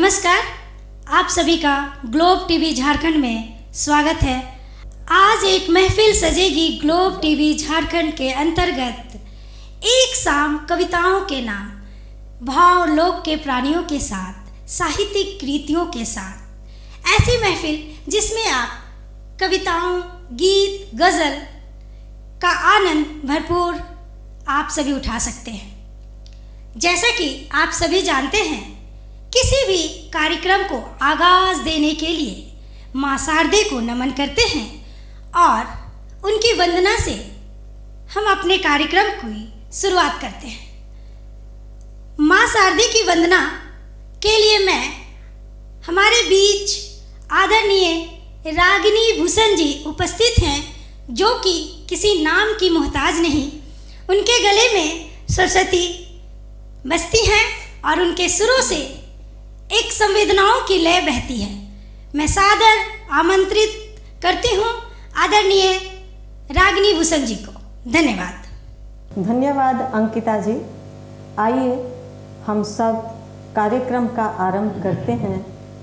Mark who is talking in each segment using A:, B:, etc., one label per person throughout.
A: नमस्कार, आप सभी का ग्लोब टीवी झारखंड में स्वागत है। आज एक महफिल सजेगी ग्लोब टीवी झारखंड के अंतर्गत एक शाम कविताओं के नाम, भाव लोक के प्राणियों के साथ, साहित्यिक कृतियों के साथ। ऐसी महफिल जिसमें आप कविताओं, गीत, गज़ल का आनंद भरपूर आप सभी उठा सकते हैं। जैसा कि आप सभी जानते हैं, किसी भी कार्यक्रम को आगाज देने के लिए माँ शारदे को नमन करते हैं और उनकी वंदना से हम अपने कार्यक्रम की शुरुआत करते हैं। माँ शारदे की वंदना के लिए मैं हमारे बीच आदरणीय रागिनी भूषण जी उपस्थित हैं, जो कि किसी नाम की मोहताज नहीं। उनके गले में सरस्वती बसती हैं और उनके सुरों से एक संवेदनाओं की लय बहती है। मैं सादर आमंत्रित करती हूँ आदरणीय रागिनी भूषण जी को। धन्यवाद।
B: धन्यवाद अंकिता जी। आइए हम सब कार्यक्रम का आरंभ करते हैं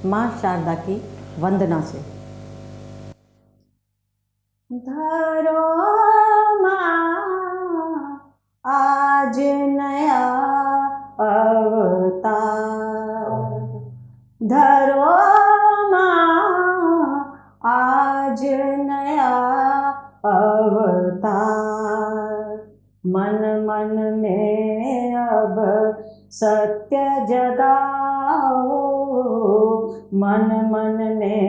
B: माँ शारदा की वंदना से। धरो माँ आज नया अवतार, धरो माँ आज नया अवतार, मन मन में अब सत्य जगाओ, मन मन में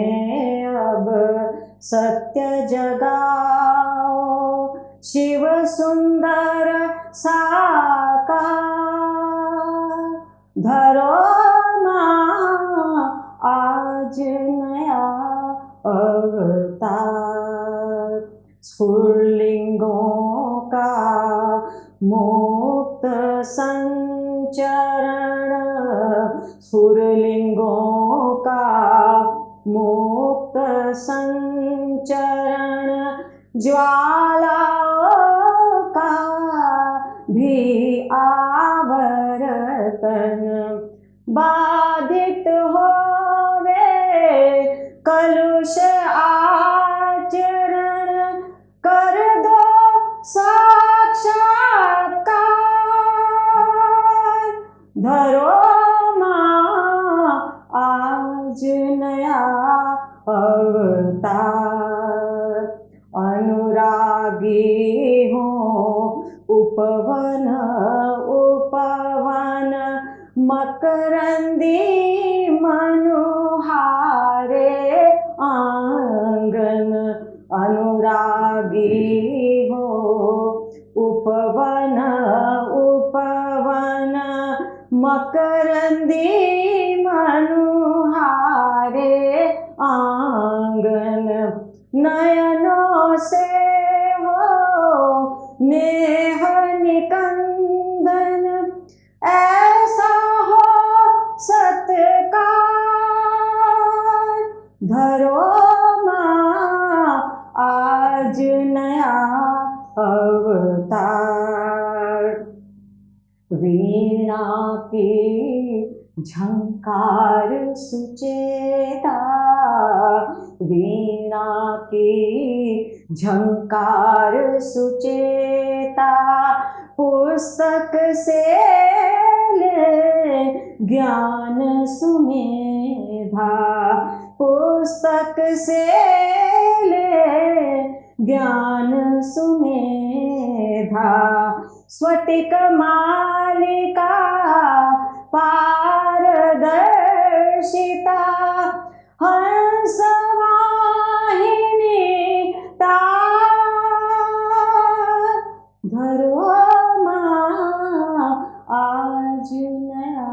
B: अब सत्य जगाओ, शिव सुंदर साकार, धरो आज नया अवतार, स्फुलिंगों का मुक्त संचरण, स्फुलिंगों का मुक्त संचरण, ज्वालाओं का भी आवर्तन, बाधित होवे कलुष आचरण, कर दो साक्षात्कार, धरो माँ आज नया अवतार, अनुरागी हूँ उपवन उपवन, मकरंदी मनुहारे आंगन, अनुरागी हो उपवन उपवन, मकरंदी मनुहारे आंगन, नयनों से हो नेह निकंदन, ऐसा हो सत्कार, धरो माँ आज नया अवतार, वीणा की झंकार सुचेता, वीणा की झंकार सुचेता, पुस्तक से ज्ञान सुमेधा, पुस्तक से ज्ञान सुमेधा, स्फटिक मालिका पारदर्शिता, हंस वाहिनी तार, धरो माँ आज नया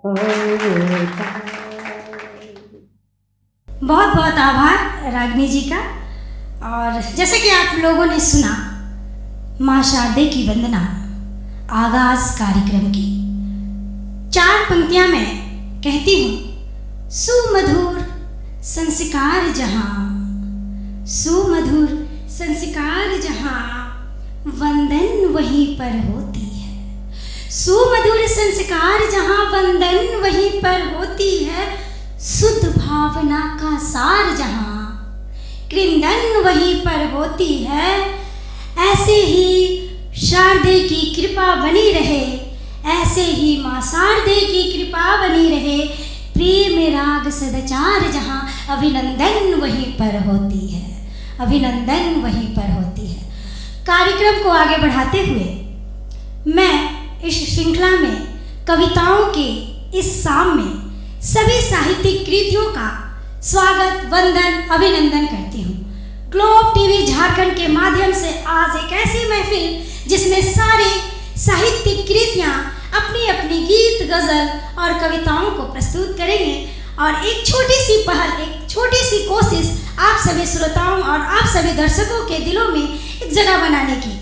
B: अवतार।
A: बहुत बहुत आभार रागिनी जी का। और जैसे कि आप लोगों ने सुना माँ शारदे की वंदना आगाज कार्यक्रम की 4 पंक्तियां मैं कहती हूँ। सुमधुर संस्कार जहाँ, सुमधुर संस्कार जहाँ, वंदन वहीं पर होती है। सुमधुर संस्कार जहाँ वंदन वहीं पर होती है, शुद्ध भावना का सार जहाँ कृंदन वहीं पर होती है। ऐसे ही शारदे की कृपा बनी रहे, ऐसे ही माँ शारदे की कृपा बनी रहे। प्रेम राग सदाचार जहाँ अभिनंदन वहीं पर होती है, अभिनंदन वहीं पर होती है। कार्यक्रम को आगे बढ़ाते हुए मैं इस श्रृंखला में कविताओं के इस शाम में सभी साहित्यिक कृतियों का स्वागत, वंदन, अभिनंदन करती हूँ। ग्लोब टीवी झारखंड के माध्यम से आज एक ऐसी महफिल जिसमें सारे साहित्यिक कृतियाँ अपनी अपनी गीत, गज़ल और कविताओं को प्रस्तुत करेंगे और एक छोटी सी पहल, एक छोटी सी कोशिश आप सभी श्रोताओं और आप सभी दर्शकों के दिलों में एक जगह बनाने की।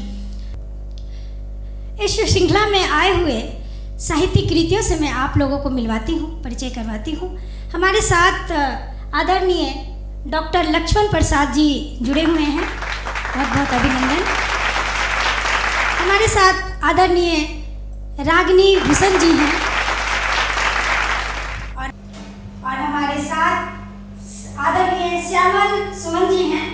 A: इस श्रृंखला में आए हुए साहित्यिक कृतियों से मैं आप लोगों को मिलवाती हूँ, परिचय करवाती हूँ। हमारे साथ आदरणीय डॉक्टर लक्ष्मण प्रसाद जी जुड़े हुए हैं, बहुत बहुत अभिनंदन। हमारे साथ आदरणीय रागिनी भूषण जी हैं और हमारे साथ आदरणीय श्यामल सुमन जी हैं।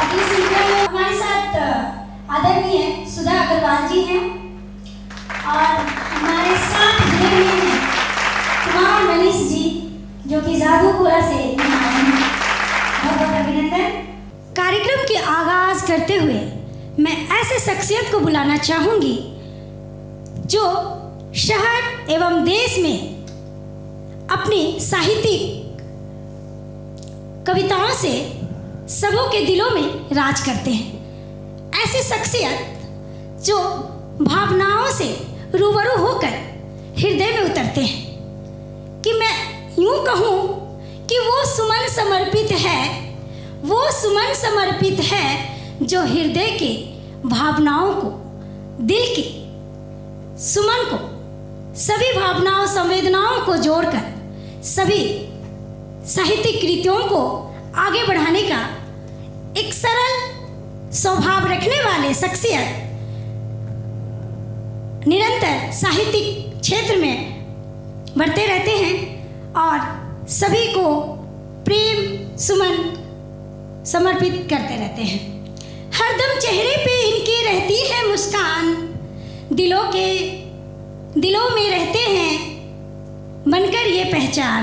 A: अगली श्रृंखला में हमारे साथ आदरणीय सुधा अग्रवाल जी हैं और हमारे साथ जुड़े हुए हैं कुमार मनीष जी जो कि जादूपुरा से आए हैं। बहुत बहुत अभिनंदन। कार्यक्रम के आगाज करते हुए मैं ऐसे शख्सियत को बुलाना चाहूंगी जो शहर एवं देश में अपनी साहित्यिक कविताओं से सबों के दिलों में राज करते हैं। ऐसी शख्सियत जो भावनाओं से रूबरू होकर हृदय में उतरते हैं कि मैं यूं कहूं कि वो सुमन समर्पित है, वो सुमन समर्पित है जो हृदय के भावनाओं को, दिल के सुमन को, सभी भावनाओं संवेदनाओं को जोड़कर सभी साहित्यिक कृतियों को आगे बढ़ाने का एक सरल स्वभाव रखने वाले शख्सियत निरंतर साहित्यिक क्षेत्र में बढ़ते रहते हैं और सभी को प्रेम सुमन समर्पित करते रहते हैं। हरदम चेहरे पे इनकी रहती है मुस्कान, दिलों में रहते हैं बनकर ये पहचान।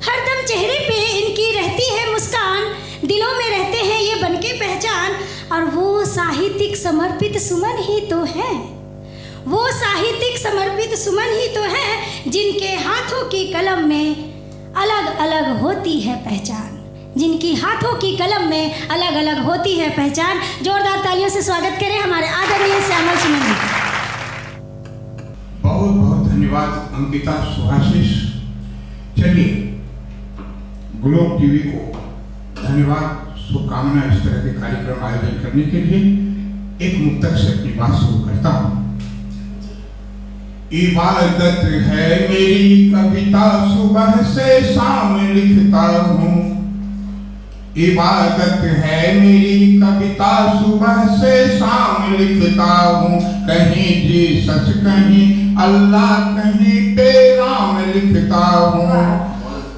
A: हरदम चेहरे पे इनकी रहती है मुस्कान, दिलों में रहते हैं ये बनके पहचान। और वो साहित्यिक समर्पित सुमन ही तो है, वो साहित्यिक समर्पित सुमन ही तो है जिनके हाथों की कलम में अलग अलग होती है पहचान, जिनकी हाथों की कलम में अलग अलग होती है पहचान। जोरदार तालियों से स्वागत करें हमारे आदरणीय श्यामल सुमन जी का।
C: बहुत बहुत धन्यवाद अंकिता, सुभाषिष। चलिए, ग्लोब टीवी को धन्यवाद, शुभकामना इस तरह के कार्यक्रम आयोजन करने के लिए। एक मुक्तक से अपनी बात शुरू करता हूँ। इबादत है मेरी कविता, सुबह से शाम लिखता हूँ। इबादत है मेरी कविता, सुबह से शाम लिखता हूँ। कहीं जीसस, कहीं अल्लाह, कहीं पे राम लिखता हूँ।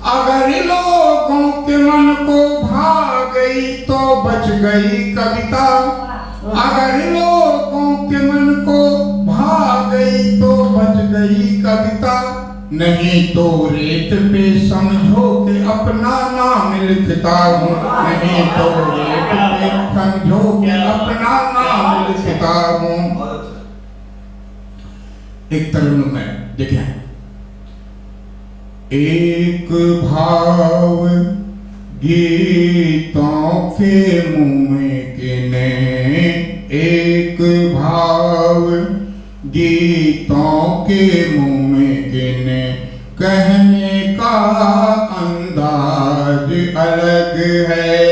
C: अगर लोगों के मन को भा गई तो बच गई कविता, अगर लोगों के मन को भा गई तो बच गई कविता। नहीं तो रेत पे समझो कि अपना नाम लिखता हूँ, नहीं तो रेत पे समझो कि अपना नाम लिखता हूँ। एक तरह में देखें, एक भाव गीतों के मुँह में किने, एक भाव गीतों के मुँह में किने, कहने का अंदाज अलग है।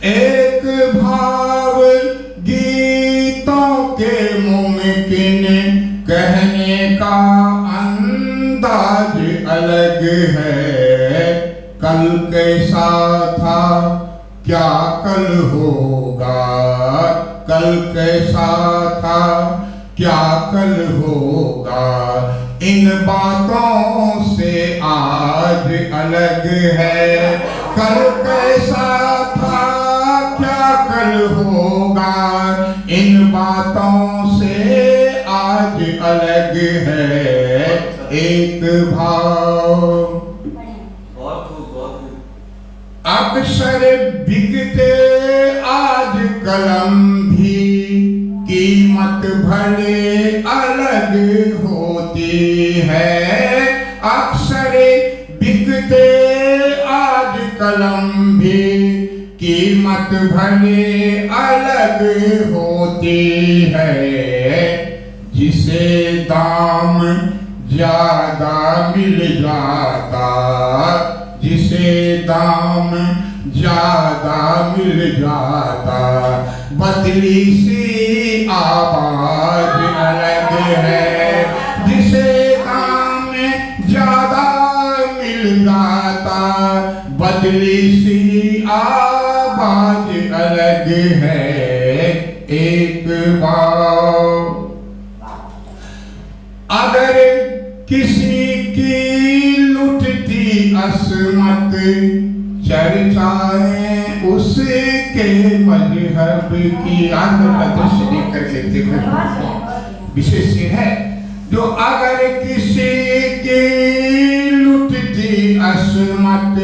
C: एक भाव गीतों के मुँह में किने, कहने का अंदाज अलग है। कल कैसा था क्या कल होगा, कल कैसा था क्या कल होगा। इन बातों से आज अलग है, कल कैसा था क्या कल होगा। इन बातों से आज अलग है एक भाव। अक्सर बिकते आज कलम भी, कीमत भले अलग होती है। अक्सर बिकते आज कलम भी, कीमत भले अलग होती है। जिसे दाम ज्यादा मिल जाता, जिसे दाम ज्यादा मिल जाता, बदली सी आवाज अलग है। जिसे दाम ज्यादा मिल जाता, बदली सी आवाज अलग है एक बार। अगर किसी की लुटती असमत, चर्चाएं उसके मजहब की। दृश्य देख करके देखो विशेष है जो अगर किसी की लुटती असमत,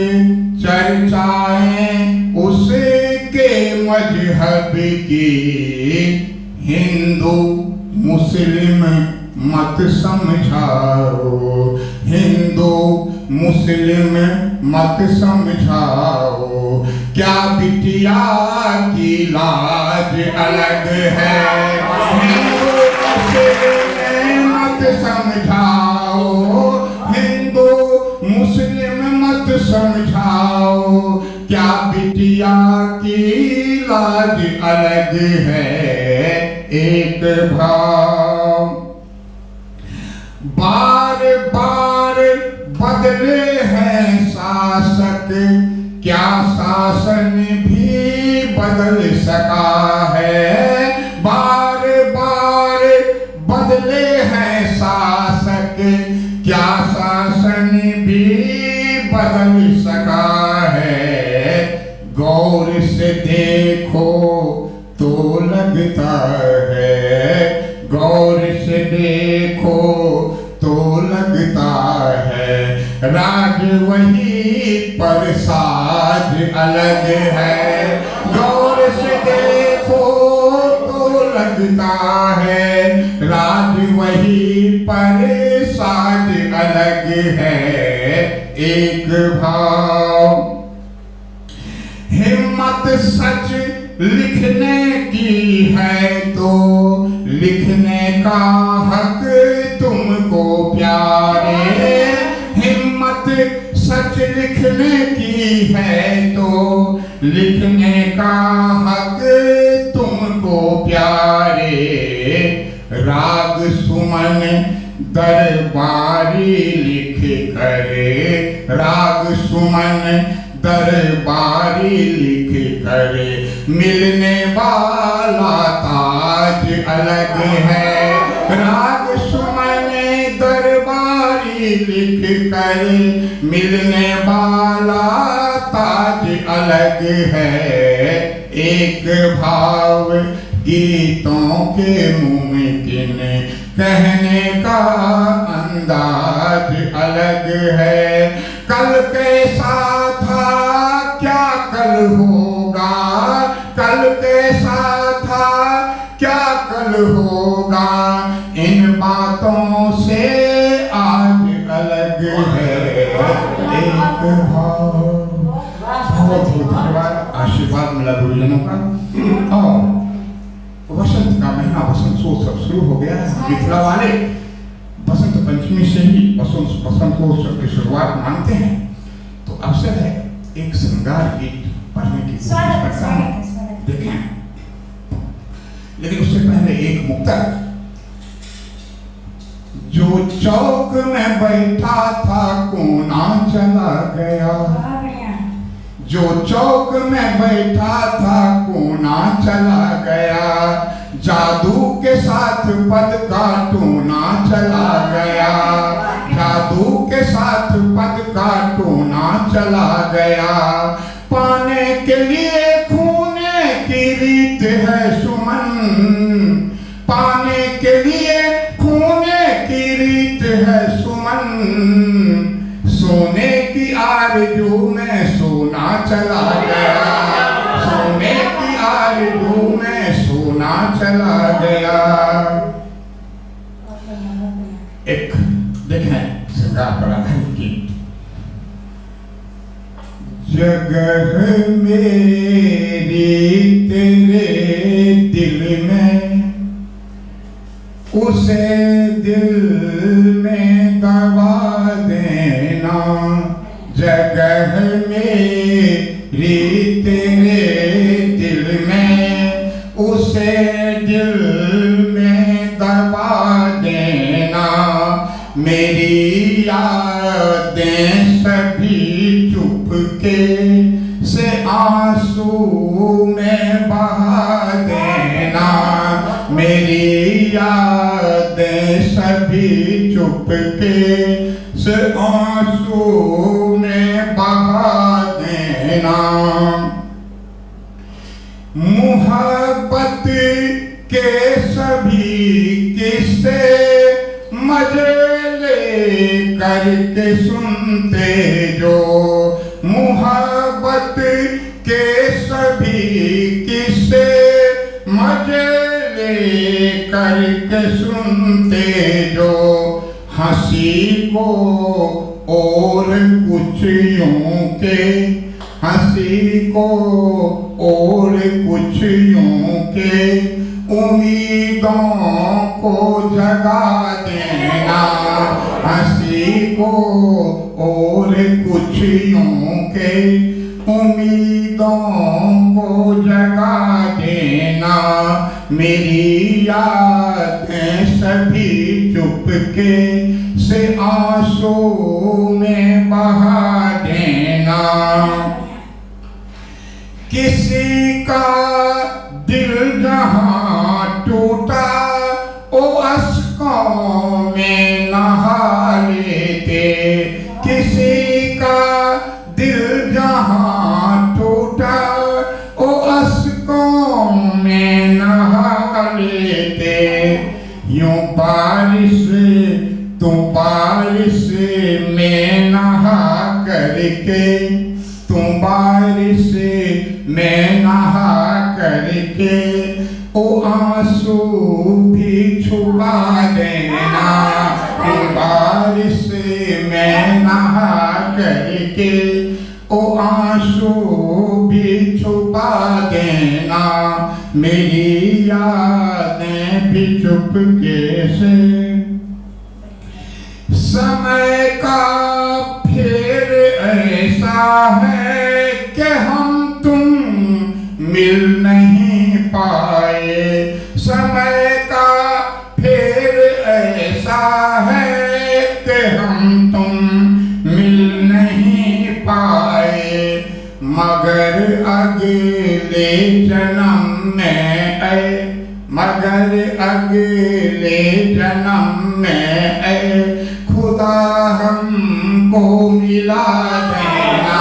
C: चर्चाएं उसके मजहब की। हिंदू मुस्लिम मत समझाओ, हिंदू मुस्लिम मत समझाओ। क्या बिटिया की लाज अलग है, हिंदू मुस्लिम मत समझाओ। हिंदू मुस्लिम मत समझाओ, क्या बिटिया की लाज अलग है एक भाव। बार बार बदले हैं शासक, क्या शासन भी बदल सका है। बार बार बदले हैं शासक, क्या शासन भी बदल सका है। गौर से देखो तो लगता है, गौर से देखो तो लगता है। राज वही पर साज अलग है, गौर से देखो तो लगता है। राज वही पर साज अलग है एक भाव। हिम्मत सच लिखने की है तो लिखने का हक तुमको प्यारे। हिम्मत सच लिखने की है तो लिखने का हक तुमको प्यारे। राग सुमन दरबारी लिख करे, राग सुमन दरबारी लिख करे। मिलने वाला ताज अलग है, राग सुमन दरबारी लिख करे। मिलने वाला ताज अलग है एक भाव। गीतों के मुमकिन कहने का अंदाज अलग है। कल कैसा था क्या कल होगा, कल कैसा था क्या कल होगा। इन बातों से आज अलग है एक भाव। बहुत बहुत धन्यवाद, आशीर्वाद मिला गुरुजनों का। और वसंत का महीना, वसंत उत्सव शुरू हो गया है। मिथिला वाले बसंत पंचमी से ही वसंत उत्सव की शुरुआत मानते हैं। तो अवसर है एक श्रृंगार गीत पढ़ने की कोशिश करता हूं, देखें। लेकिन उससे पहले एक मुक्तक। जो चौक में बैठा था कोना चला गया, जो चौक में बैठा था कोना चला गया। जादू के के साथ पद का टूना चला गया, जादू के साथ पद का टूना चला गया। पाने के लिए खूने की रीत है सुमन, पाने के लिए खूने की रीत है सुमन। सोने की आरज़ू में सोना चला गया, सोने की आरज़ू में सोना चला गया। एक देखें श्रृंगार बड़ा है गीत। जगह मेरी तेरे दिल में, उसे दिल में दबा देना। जगह मेरी तेरे दिल में, उसे दिल में दबा देना। मेरी यादें सभी चुपके से आंसू में बहा देना। मेरी यादें सभी चुपके से आंसू में बहा देना। मोहब्बत के सभी किस्से मजे ले करके सुनते जो, मोहब्बत के सभी किस्से मजे ले करके सुनते जो। हंसी को और कुछ यूं के, हंसी को और कुछ यूं के, उम्मीदों को जगा देना। हंसी को और कुछ यूं के, उम्मीदों को जगा देना। मेरी यादें सभी चुपके से आंसू में बहा देना। किसी का दिल जहां टूटा, ओ अश्कों में नहा लेते। किसी का दिल जहां टूटा, ओ अश्कों में नहा लेते। यूं बारिश तू बारिश में नहा करके, तू बारिश में नहा करके, ओ आंसू भी छुपा देना। तू बारिश में नहा करके, ओ आंसू भी छुपा देना। मेरी यादें भी चुपके से, समय का फेर ऐसा है कि हम तुम मिल नहीं पाए। समय का फेर ऐसा है कि हम तुम मिल नहीं पाए। मगर अगले जन्म में मगर अगले जन्म में खुदा हमको मिला देना।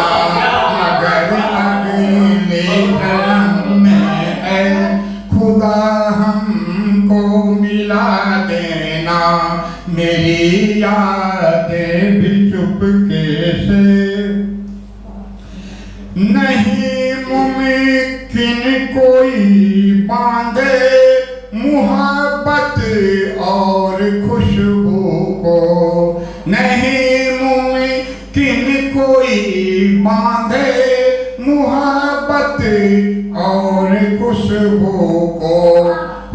C: मगर अगले जन्म में खुदा हमको मिला देना। मेरी यादें भी चुपके से, नहीं मुमकिन कोई बांधे मुहब्बत और खुशबू को। नहीं मुमकिन कोई बांधे मुहब्बत और खुशबू को।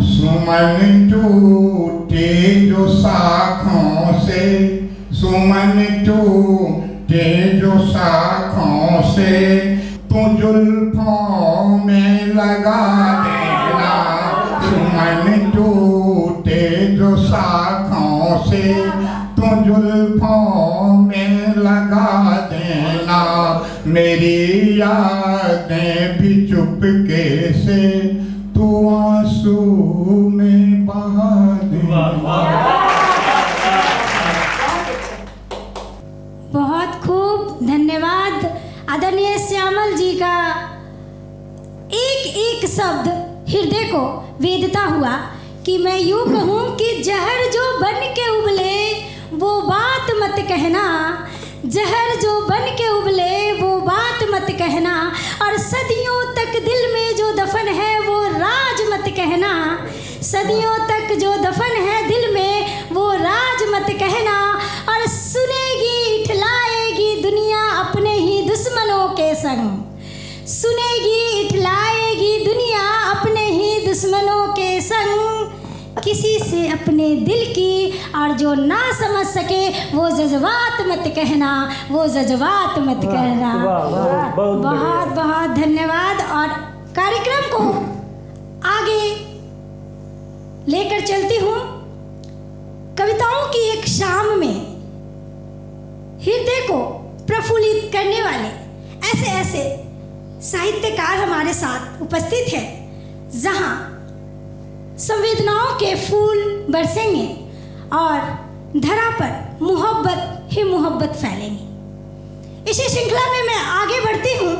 C: सुमन टूटे जो शाखों से, सुमन टूटे जो शाखों से, तू जुल्फों में लगा देना। सुमन टूटे जो शाखों से, तू जुल्फों में लगा देना। मेरी यादें भी चुपके से तू आंसू में बहा
A: धन्यवाद। आदरणीय श्यामल जी का एक एक शब्द हृदय को वेदता हुआ कि मैं यूँ कहूँ कि जहर जो बन के उबले वो बात मत कहना, जहर जो बन के उबले वो बात मत कहना, और सदियों तक दिल में जो दफन है वो राज मत कहना, सदियों तक जो दफन है दिल में वो राज मत कहना। और सुनेगी इठलाएगी दुनिया अपने ही दुश्मनों के संग, सुनेगी इठलाएगी दुनिया अपने ही दुश्मनों के संग, किसी से अपने दिल की और जो ना समझ सके वो जज्बात मत कहना, वो जज्बात मत कहना। बहुत बहुत धन्यवाद। और कार्यक्रम को आगे लेकर चलती हूँ। कविताओं की एक शाम में हृदय को प्रफुल्लित करने वाले ऐसे ऐसे साहित्यकार हमारे साथ उपस्थित हैं, जहाँ संवेदनाओं के फूल बरसेंगे और धरा पर मोहब्बत ही मोहब्बत फैलेंगी। इसी श्रृंखला में मैं आगे बढ़ती हूँ।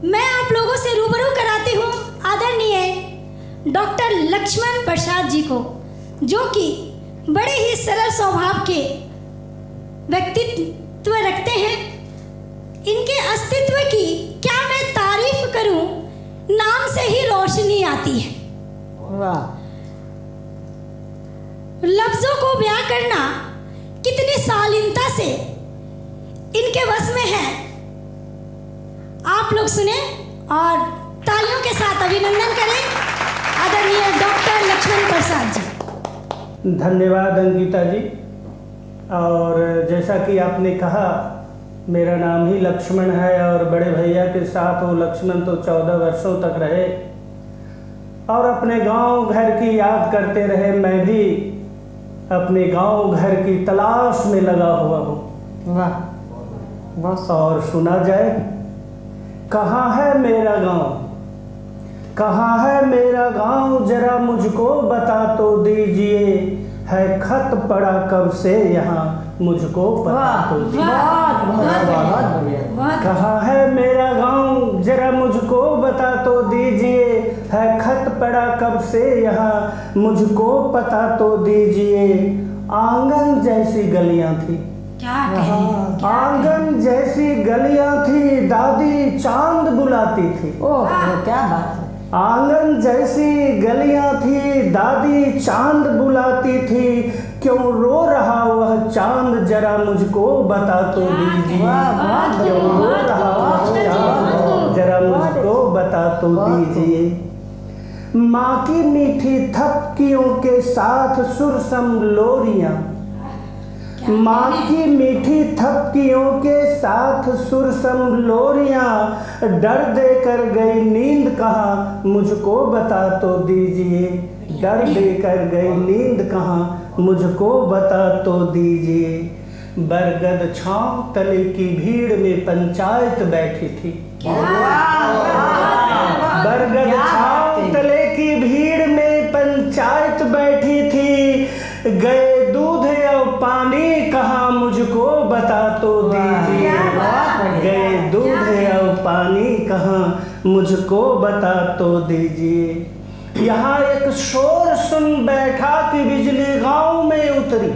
A: मैं आप लोगों से रूबरू कराती हूँ आदरणीय डॉक्टर लक्ष्मण प्रसाद जी को, जो कि बड़े ही सरल स्वभाव के व्यक्तित्व रखते हैं। इनके अस्तित्व की क्या मैं तारीफ करूं, नाम से ही रोशनी आती है। लफ्जों को बयां करना कितनी शालीनता से इनके वश में है। आप लोग सुने और तालियों के साथ अभिनंदन करें आदरणीय डॉक्टर लक्ष्मण प्रसाद जी।
D: धन्यवाद अंकिता जी। और जैसा कि आपने कहा, मेरा नाम ही लक्ष्मण है और बड़े भैया के साथ वो लक्ष्मण तो 14 वर्षों तक रहे और अपने गांव घर की याद करते रहे। मैं भी अपने गांव घर की तलाश में लगा हुआ हूँ।
B: वाह, बहुत
D: और सुना जाए, कहाँ है मेरा गांव, कहाँ है मेरा गांव, जरा मुझको बता तो दीजिए, है खत पड़ा कब से यहाँ, मुझको पता तो दीजिए। कहाँ है मेरा गांव, जरा मुझको बता तो दीजिए, है खत पड़ा कब से यहाँ, मुझको पता तो दीजिए। आंगन जैसी गलियां थी,
A: क्या कहें,
D: आंगन जैसी गलियां थी, दादी चांद बुलाती थी।
B: ओह, क्या बात है।
D: आंगन जैसी गलियां थी, दादी चांद बुलाती थी, क्यों रो रहा वह चांद, जरा मुझको बता तो दीजिए। क्यों रो रहा वह चांद, जरा मुझको बता तो दीजिए। माँ की मीठी थपकियों के साथ सुरसम लोरियां, माँ की मीठी थपकियों के साथ सुरसम लोरियां, डर दे कर गई नींद कहाँ, मुझको बता तो दीजिए। डर दे कर गई नींद कहाँ, मुझको बता तो दीजिए। बरगद छांव तले की भीड़ में पंचायत बैठी थी। बरगद छांव तले की भीड़ में पंचायत बैठी थी, गए दूध और पानी कहाँ, मुझको बता तो दीजिए। गए दूध और पानी कहाँ, मुझको बता तो दीजिए। यहाँ एक शोर सुन बैठा कि बिजली गांव में उतरी।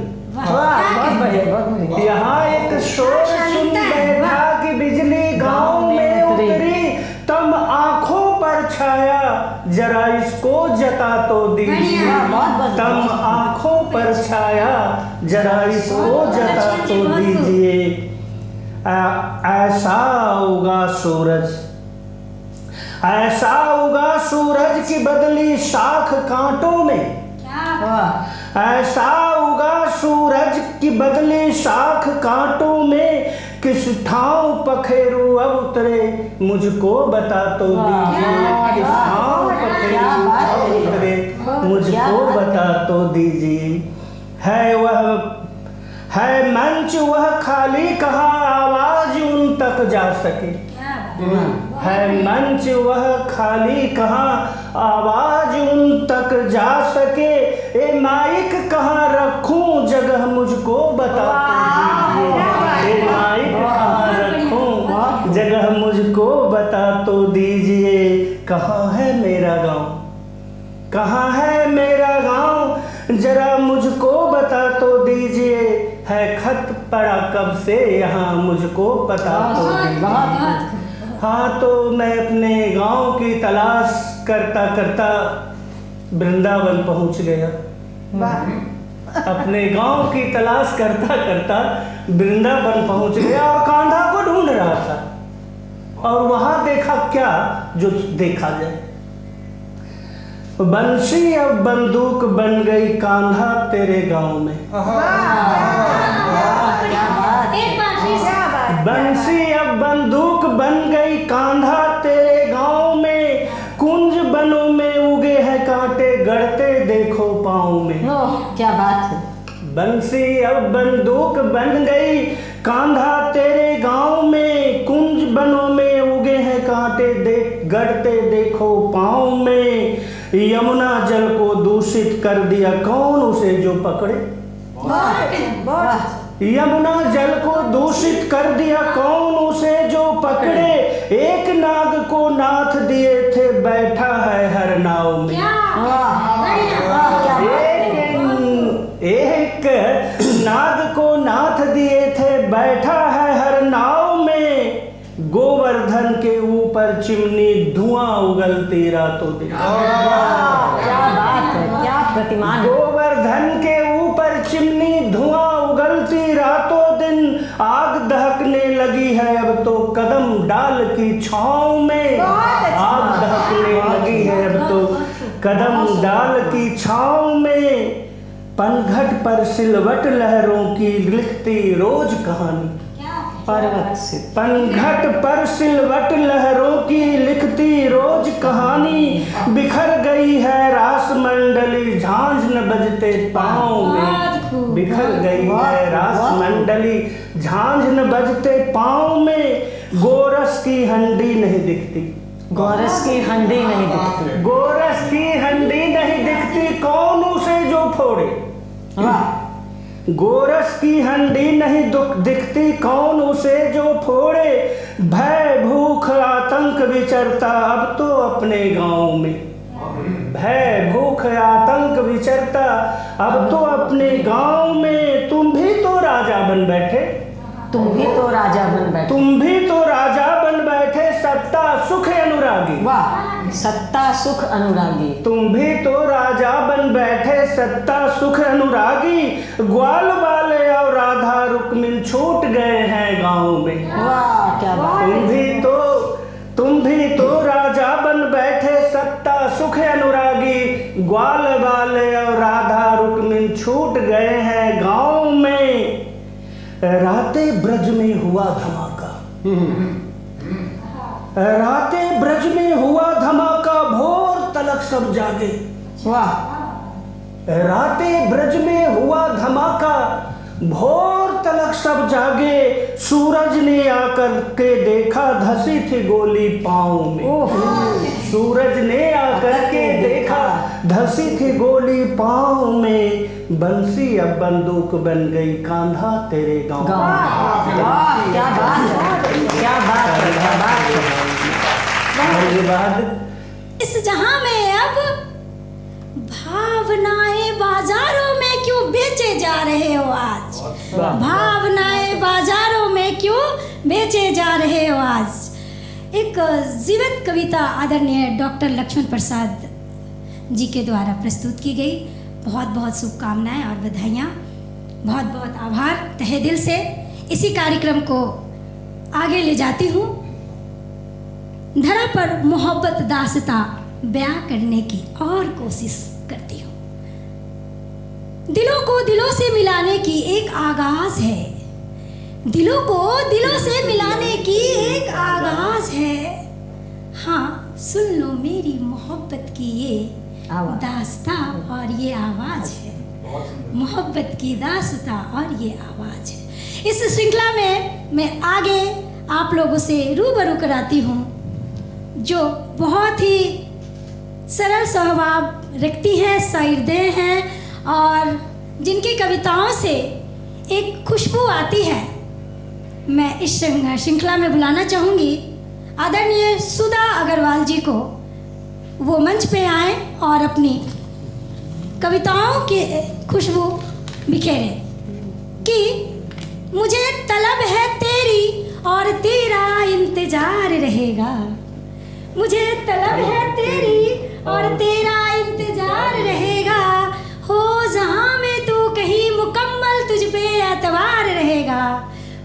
D: यहाँ एक शोर सुन बैठा कि बिजली गांव में उतरी, तम आंखों पर छाया, जरा इसको जता तो दीजिए। तम आंखों पर छाया, जरा इसको जता तो दीजिए। ऐसा उगा सूरज, ऐसा उगा सूरज की बदली शाख कांटों में। ऐसा उगा सूरज की बदली शाख कांटों में, किस ठाव पखेरू अब उतरे, मुझको बता तो दीजिए। किस ठाव पखेरू अब उतरे, मुझको बता तो दीजिए। है मंच वह खाली, कहाँ आवाज उन तक जा सके। है मंच वह खाली, कहाँ आवाज उन तक जा सके। ए माइक कहाँ रखूं, जगह मुझको बता तो दीजिए। ए माइक पड़ा कब से यहाँ मुझको पता तो नहीं। हाँ तो मैं अपने गांव की तलाश करता करता वृंदावन पहुंच गया। अपने गांव की तलाश करता करता वृंदावन पहुंच गया और कांधा को ढूंढ रहा था। और वहां देखा क्या जो देखा जाए। बंसी अब बंदूक बन गई कांधा तेरे गांव में। बंसी अब बंदूक बन गई कांधा तेरे गांव में। कुंज बनों में उगे हैं कांटे गड़ते देखो पाँव में।
B: क्या बात है।
D: बंसी अब बंदूक बन गई कांधा तेरे गांव में। कुंज बनों में उगे हैं कांटे गड़ते देखो पाँव में। यमुना जल को दूषित कर दिया कौन उसे जो पकड़े। यमुना जल को दूषित कर दिया कौन उसे जो पकड़े। एक नाग को नाथ दिए थे बैठा है हर नाव में। एक नाग को नाथ दिए थे बैठा है हर नाव में। गोवर्धन के ऊपर चिमनी धुआं उगलती रातों दिन।
B: क्या बात है, क्या प्रतिमान।
D: गोवर्धन के ऊपर चिमनी धुआं उगलती रातों दिन। आग दहकने लगी है अब तो कदम डाल की छांव में। आग दहकने लगी है अब तो कदम डाल की छांव में। पनघट पर सिलवट लहरों की लिखती रोज कहानी।
B: पर्वत से
D: पनघट पर सिलवट लहरों की लिखती रोज कहानी। बिखर गई है रास मंडली झांझ न बजते पाँव में। बिखर गई है रास मंडली झांझ न बजते पाँव में। गोरस की हंडी नहीं दिखती।
B: गोरस की हंडी नहीं दिखती।
D: गोरस की हंडी नहीं दिखती कौन उसे जो फोड़े। गोरस की हंडी नहीं दिखती कौन उसे जो फोड़े। भय भूख आतंक विचरता अब तो अपने गांव में। भय भूख आतंक विचरता अब तो अपने गांव में। तुम भी तो राजा बन बैठे।
B: तुम भी तो राजा बन बैठे।
D: तुम भी तो राजा बन बैठे सत्ता सुख अनुरागी।
B: वाह, सत्ता सुख अनुरागी।
D: तुम भी तो राजा बन बैठे सत्ता सुख अनुरागी। ग्वाल वाले और राधा रुक्मिन छूट गए हैं गांव में।
B: वाह क्या बात।
D: तुम भी तो राजा बन बैठे सत्ता सुख अनुरागी। ग्वाल वाले और राधा रुक्मिन छूट गए हैं गांव में। रातें ब्रज में हुआ धमाका। रातें ब्रज में हुआ धमाका भोर तलक सब जागे।
B: वाह।
D: रातें ब्रज में हुआ धमाका भोर तलक सब जागे। सूरज ने आकर के देखा धसी थी गोली पाँव में। सूरज ने आकर के देखा धसी थी गोली पाँव में। बंसी अब बंदूक बन गई कांधा तेरे गाँव।
B: वाह क्या बात है, क्या बात है, क्या बात है।
D: बाद
A: इस जहां में अब भावनाएं बाजारों में क्यों बेचे जा रहे हो आज। भावनाएं बाजारों में क्यों बेचे जा रहे हो आज। एक जीवंत कविता आदरणीय डॉक्टर लक्ष्मण प्रसाद जी के द्वारा प्रस्तुत की गई। बहुत बहुत शुभकामनाएं और बधाइयाँ। बहुत बहुत आभार तहे दिल से। इसी कार्यक्रम को आगे ले जाती हूँ। धरा पर मोहब्बत दास्तां बयां करने की और कोशिश करती हूँ। दिलों को दिलों से मिलाने की एक आगाज है। दिलों को दिलों से मिलाने की एक आगाज है। हाँ सुन लो मेरी मोहब्बत की ये दास्तां और ये आवाज़ है। मोहब्बत की दास्तां और ये आवाज़ है। इस श्रृंखला में मैं आगे आप लोगों से रूबरू कराती हूँ जो बहुत ही सरल स्वभाव रखती हैं, शायरदें हैं और जिनकी कविताओं से एक खुशबू आती है। मैं इस श्रृंखला में बुलाना चाहूँगी आदरणीय सुधा अग्रवाल जी को। वो मंच पे आए और अपनी कविताओं की खुशबू बिखेरें कि मुझे तलब है तेरी और तेरा इंतजार रहेगा। मुझे तलब है तेरी और तेरा इंतजार रहेगा। हो जहाँ में तू कहीं मुकम्मल तुझ पे एतबार रहेगा।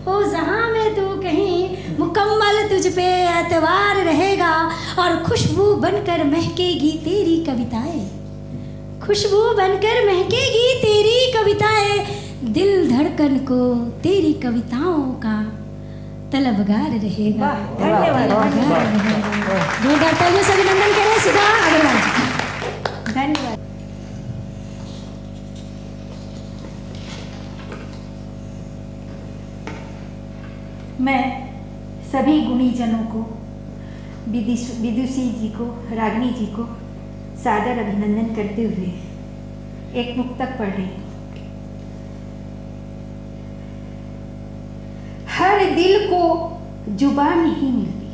A: हो जहाँ में तू कहीं मुकम्मल तुझ पे एतबार रहेगा। और खुशबू बनकर महकेगी तेरी कविताएं। खुशबू बनकर महकेगी तेरी कविताएं। दिल धड़कन को तेरी कविताओं का तलबगार रहेगा।
B: धन्यवाद।
A: जोरदार तालियों से अभिनंदन करें सुधा अग्रवाल।
B: धन्यवाद।
E: मैं सभी गुणीजनों को, विदुषी जी को, रागिनी जी को सादर अभिनंदन करते हुए एक मुक्तक पढ़ रही हूँ। हर दिल को जुबान नहीं मिलती,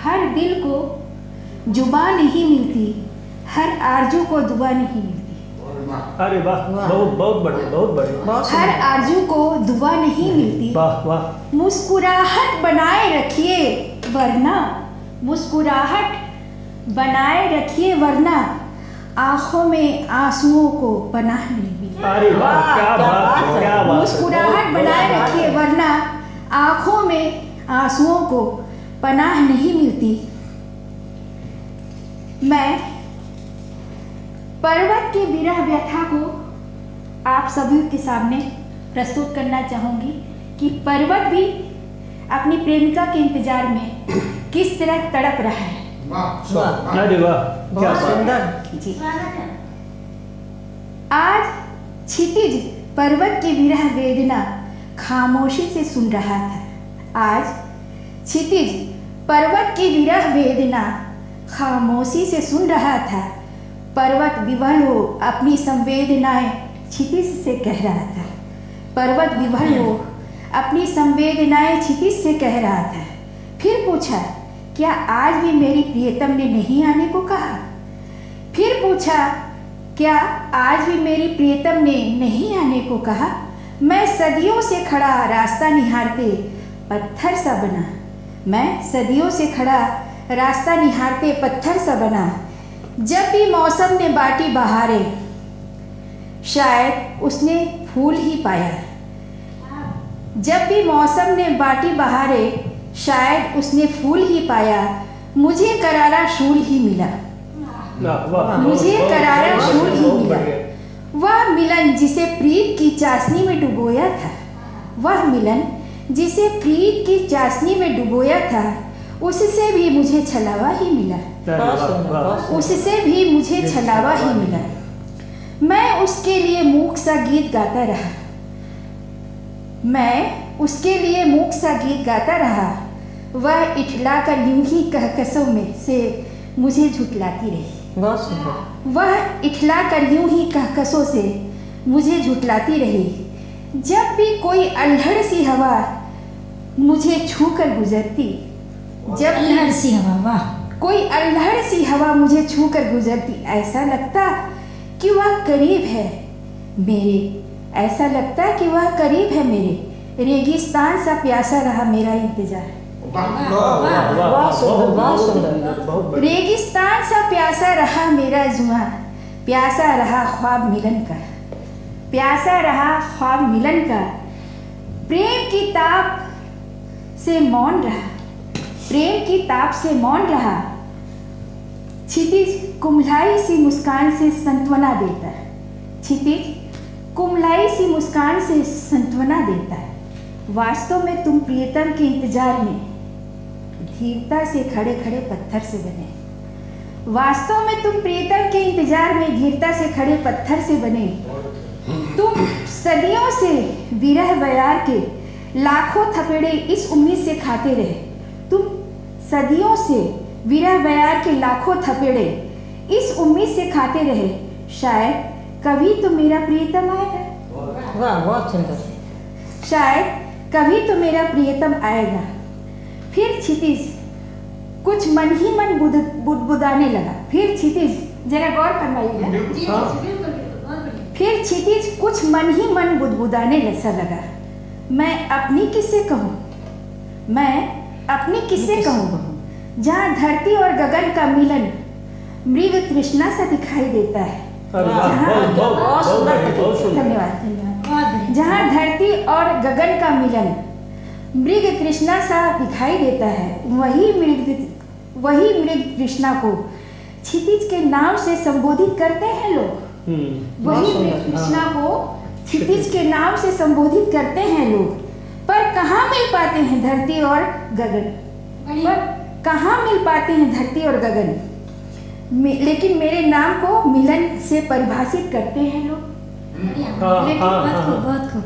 E: हर दिल को जुबान नहीं मिलती, हर आरजू को दुआ नहीं मिलती।
D: अरे वाह, बहुत बहुत बड़े, बहुत बड़े।
E: हर आरजू को दुआ नहीं मिलती।
D: वाह वाह।
E: मुस्कुराहट बनाए रखिए वरना, मुस्कुराहट बनाए रखिए वरना आंखों में आंसुओं को पनाह नहीं मिलती।
D: अरे वाह, क्या बात, क्या बात।
E: मुस्कुराहट बनाए रखिए वरना आंखों में आंसुओं को पनाह नहीं मिलती। मैं पर्वत की विरह व्यथा को आप सभी के सामने प्रस्तुत करना चाहूँगी कि पर्वत भी अपनी प्रेमिका के इंतजार में किस तरह तड़प रहा है।
D: अरे वाह, क्या
B: बहुत
D: बात।
B: सुंदर।
E: जी। आज क्षितिज पर्वत की विरह वेदना खामोशी से सुन रहा था। आज क्षितिज पर्वत की विरह वेदना खामोशी से सुन रहा था। पर्वत विवल हो अपनी संवेदनाएं क्षितिज से कह रहा था। पर्वत विवल हो अपनी संवेदनाएं क्षितिज से कह रहा था। फिर पूछा, क्या आज भी मेरी प्रियतम ने नहीं आने को कहा? फिर पूछा, क्या आज भी मेरी प्रियतम ने नहीं आने को कहा? मैं सदियों से खड़ा रास्ता निहारते पत्थर सा बना। मैं सदियों से खड़ा रास्ता निहारते पत्थर सा बना। जब भी मौसम ने बाटी बहारे शायद उसने फूल ही पाया। जब भी मौसम ने बाटी बहारे शायद उसने फूल ही पाया। मुझे करारा शूल ही मिला। मुझे करारा शूल ही मिला। वह मिलन जिसे प्रीत की चाशनी में डुबोया था, वह मिलन जिसे प्रीत की चाशनी में डुबोया था, उससे भी मुझे छलावा ही मिला। उससे भी मुझे छलावा ही मिला। मैं उसके लिए मूक सा गीत गाता रहा। मैं उसके लिए मूक सा गीत गाता रहा। वह इठला कर यूं ही कहकसों में से मुझे झुटलाती रही।
B: बहुत सुंदर।
E: वह इठला कर यूं ही कहकसों से मुझे झुटलाती रही। जब भी कोई अल्हड़ सी हवा मुझे छू कर गुजरती, जब
A: अल्हड़ सी हवा, वाह।
E: कोई अल्हड़ सी हवा मुझे छू कर गुजरती, ऐसा लगता कि वह करीब है मेरे। ऐसा लगता कि वह करीब है मेरे। रेगिस्तान सा प्यासा रहा मेरा इंतजार।
B: बहुत सुंदर, बहुत सुंदर।
E: रेगिस्तान सा प्यासा रहा मेरा जुआ। प्यासा रहा ख्वाब मिलन का। प्यासा रहा ख्वाब मिलन का। प्रेम की ताप से मौन रहा। प्रेम की ताप से मौन रहा। क्षितिज कुम्हलाई सी मुस्कान से सांत्वना देता है। क्षितिज कुम्हलाई सी मुस्कान से सांत्वना देता है। वास्तव में तुम प्रियतम के इंतजार में धीरता से खड़े खड़े पत्थर से बने। वास्तव में तुम प्रियतम के इंतजार में धीरता से खड़े पत्थर से बने। तुम सदियों से विरह बयार के लाखों थपेड़े इस उम्मीद से खाते रहे। तुम सदियों से विरह बयार के लाखों थपेड़े इस उम्मीद से खाते रहे, शायद कभी तो मेरा प्रियतम आएगा।
B: वाह, बहुत सुंदर।
E: शायद कभी तो मेरा प्रियतम आएगा। फिर क्षितिज कुछ मन ही मन बुदबुदाने लगा। फिर क्षितिज, जरा गौर फरमाइएगा। फिर क्षितिज कुछ मन ही मन बुदबुदाने सा लगा। मैं अपनी किससे कहूँ, मैं अपनी किससे कहूँ, जहाँ धरती और गगन का मिलन मृग तृष्णा सा दिखाई देता है। धन्यवाद धन्यवाद। जहाँ धरती और गगन का मिलन मृग तृष्णा सा दिखाई देता है, वही मृग तृष्णा को क्षितिज के नाम से संबोधित करते हैं लोग। वही मृग तृष्णा को क्षितिज के नाम से संबोधित करते हैं लोग। पर कहाँ मिल पाते हैं धरती और गगन, पर कहाँ मिल पाते हैं धरती और गगन, लेकिन मेरे नाम को मिलन से परिभाषित करते हैं लोग।
A: बहुत खूब।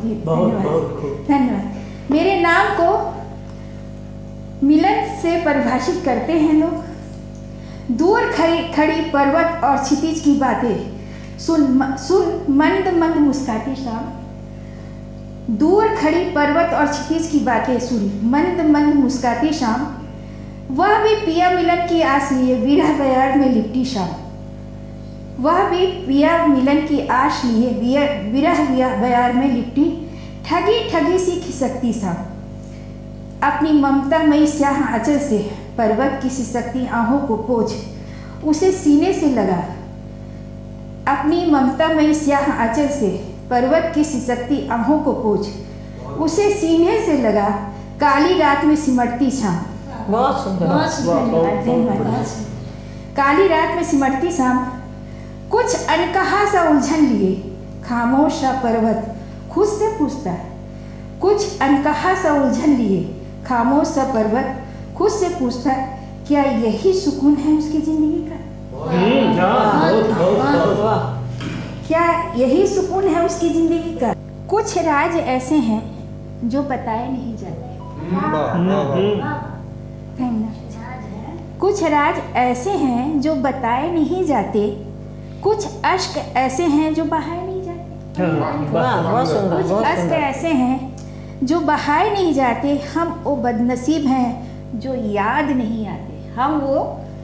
E: धन्यवाद। मेरे नाम को मिलन से परिभाषित करते हैं लोग। दूर खड़ी पर्वत और क्षितिज की बातें सुन मंद मंद मुस्काती शाम। दूर खड़ी पर्वत और क्षितिज की बातें सुन मंद मंद मुस्काती शाम। वह भी पिया मिलन की आस लिए विरह बयार में लिपटी शाम। वह भी पिया मिलन की आश लिए विरह बयार में लिपटी ठगी ठगी सी खिसकती शाम। अपनी ममतामयी स्याह आंचल से पर्वत की सिसकती आहों को पोंछ उसे सीने से लगा। अपनी ममतामयी स्याह आंचल से पर्वत की सिसकती आहों को पोंछ उसे सीने से लगा। काली रात में सिमटती शाम।
B: बहुत सुंदर।
E: धन्यवाद। काली रात में सिमटती शाम। कुछ अनकहा सा उलझन लिए खामोश सा पर्वत खुद से पूछता है। कुछ अनकहा सा उलझन लिए खामोश सा पर्वत खुद से पूछता है, क्या यही सुकून है उसकी जिंदगी का? क्या यही सुकून है उसकी जिंदगी का? कुछ राज ऐसे हैं जो बताए नहीं जाते। कुछ राज ऐसे हैं जो बताए नहीं जाते। कुछ अश्क ऐसे हैं जो बहाए नहीं जाते। कुछ अश्क ऐसे हैं जो बहाए नहीं जाते। हम वो बदनसीब हैं जो याद नहीं आते। हम वो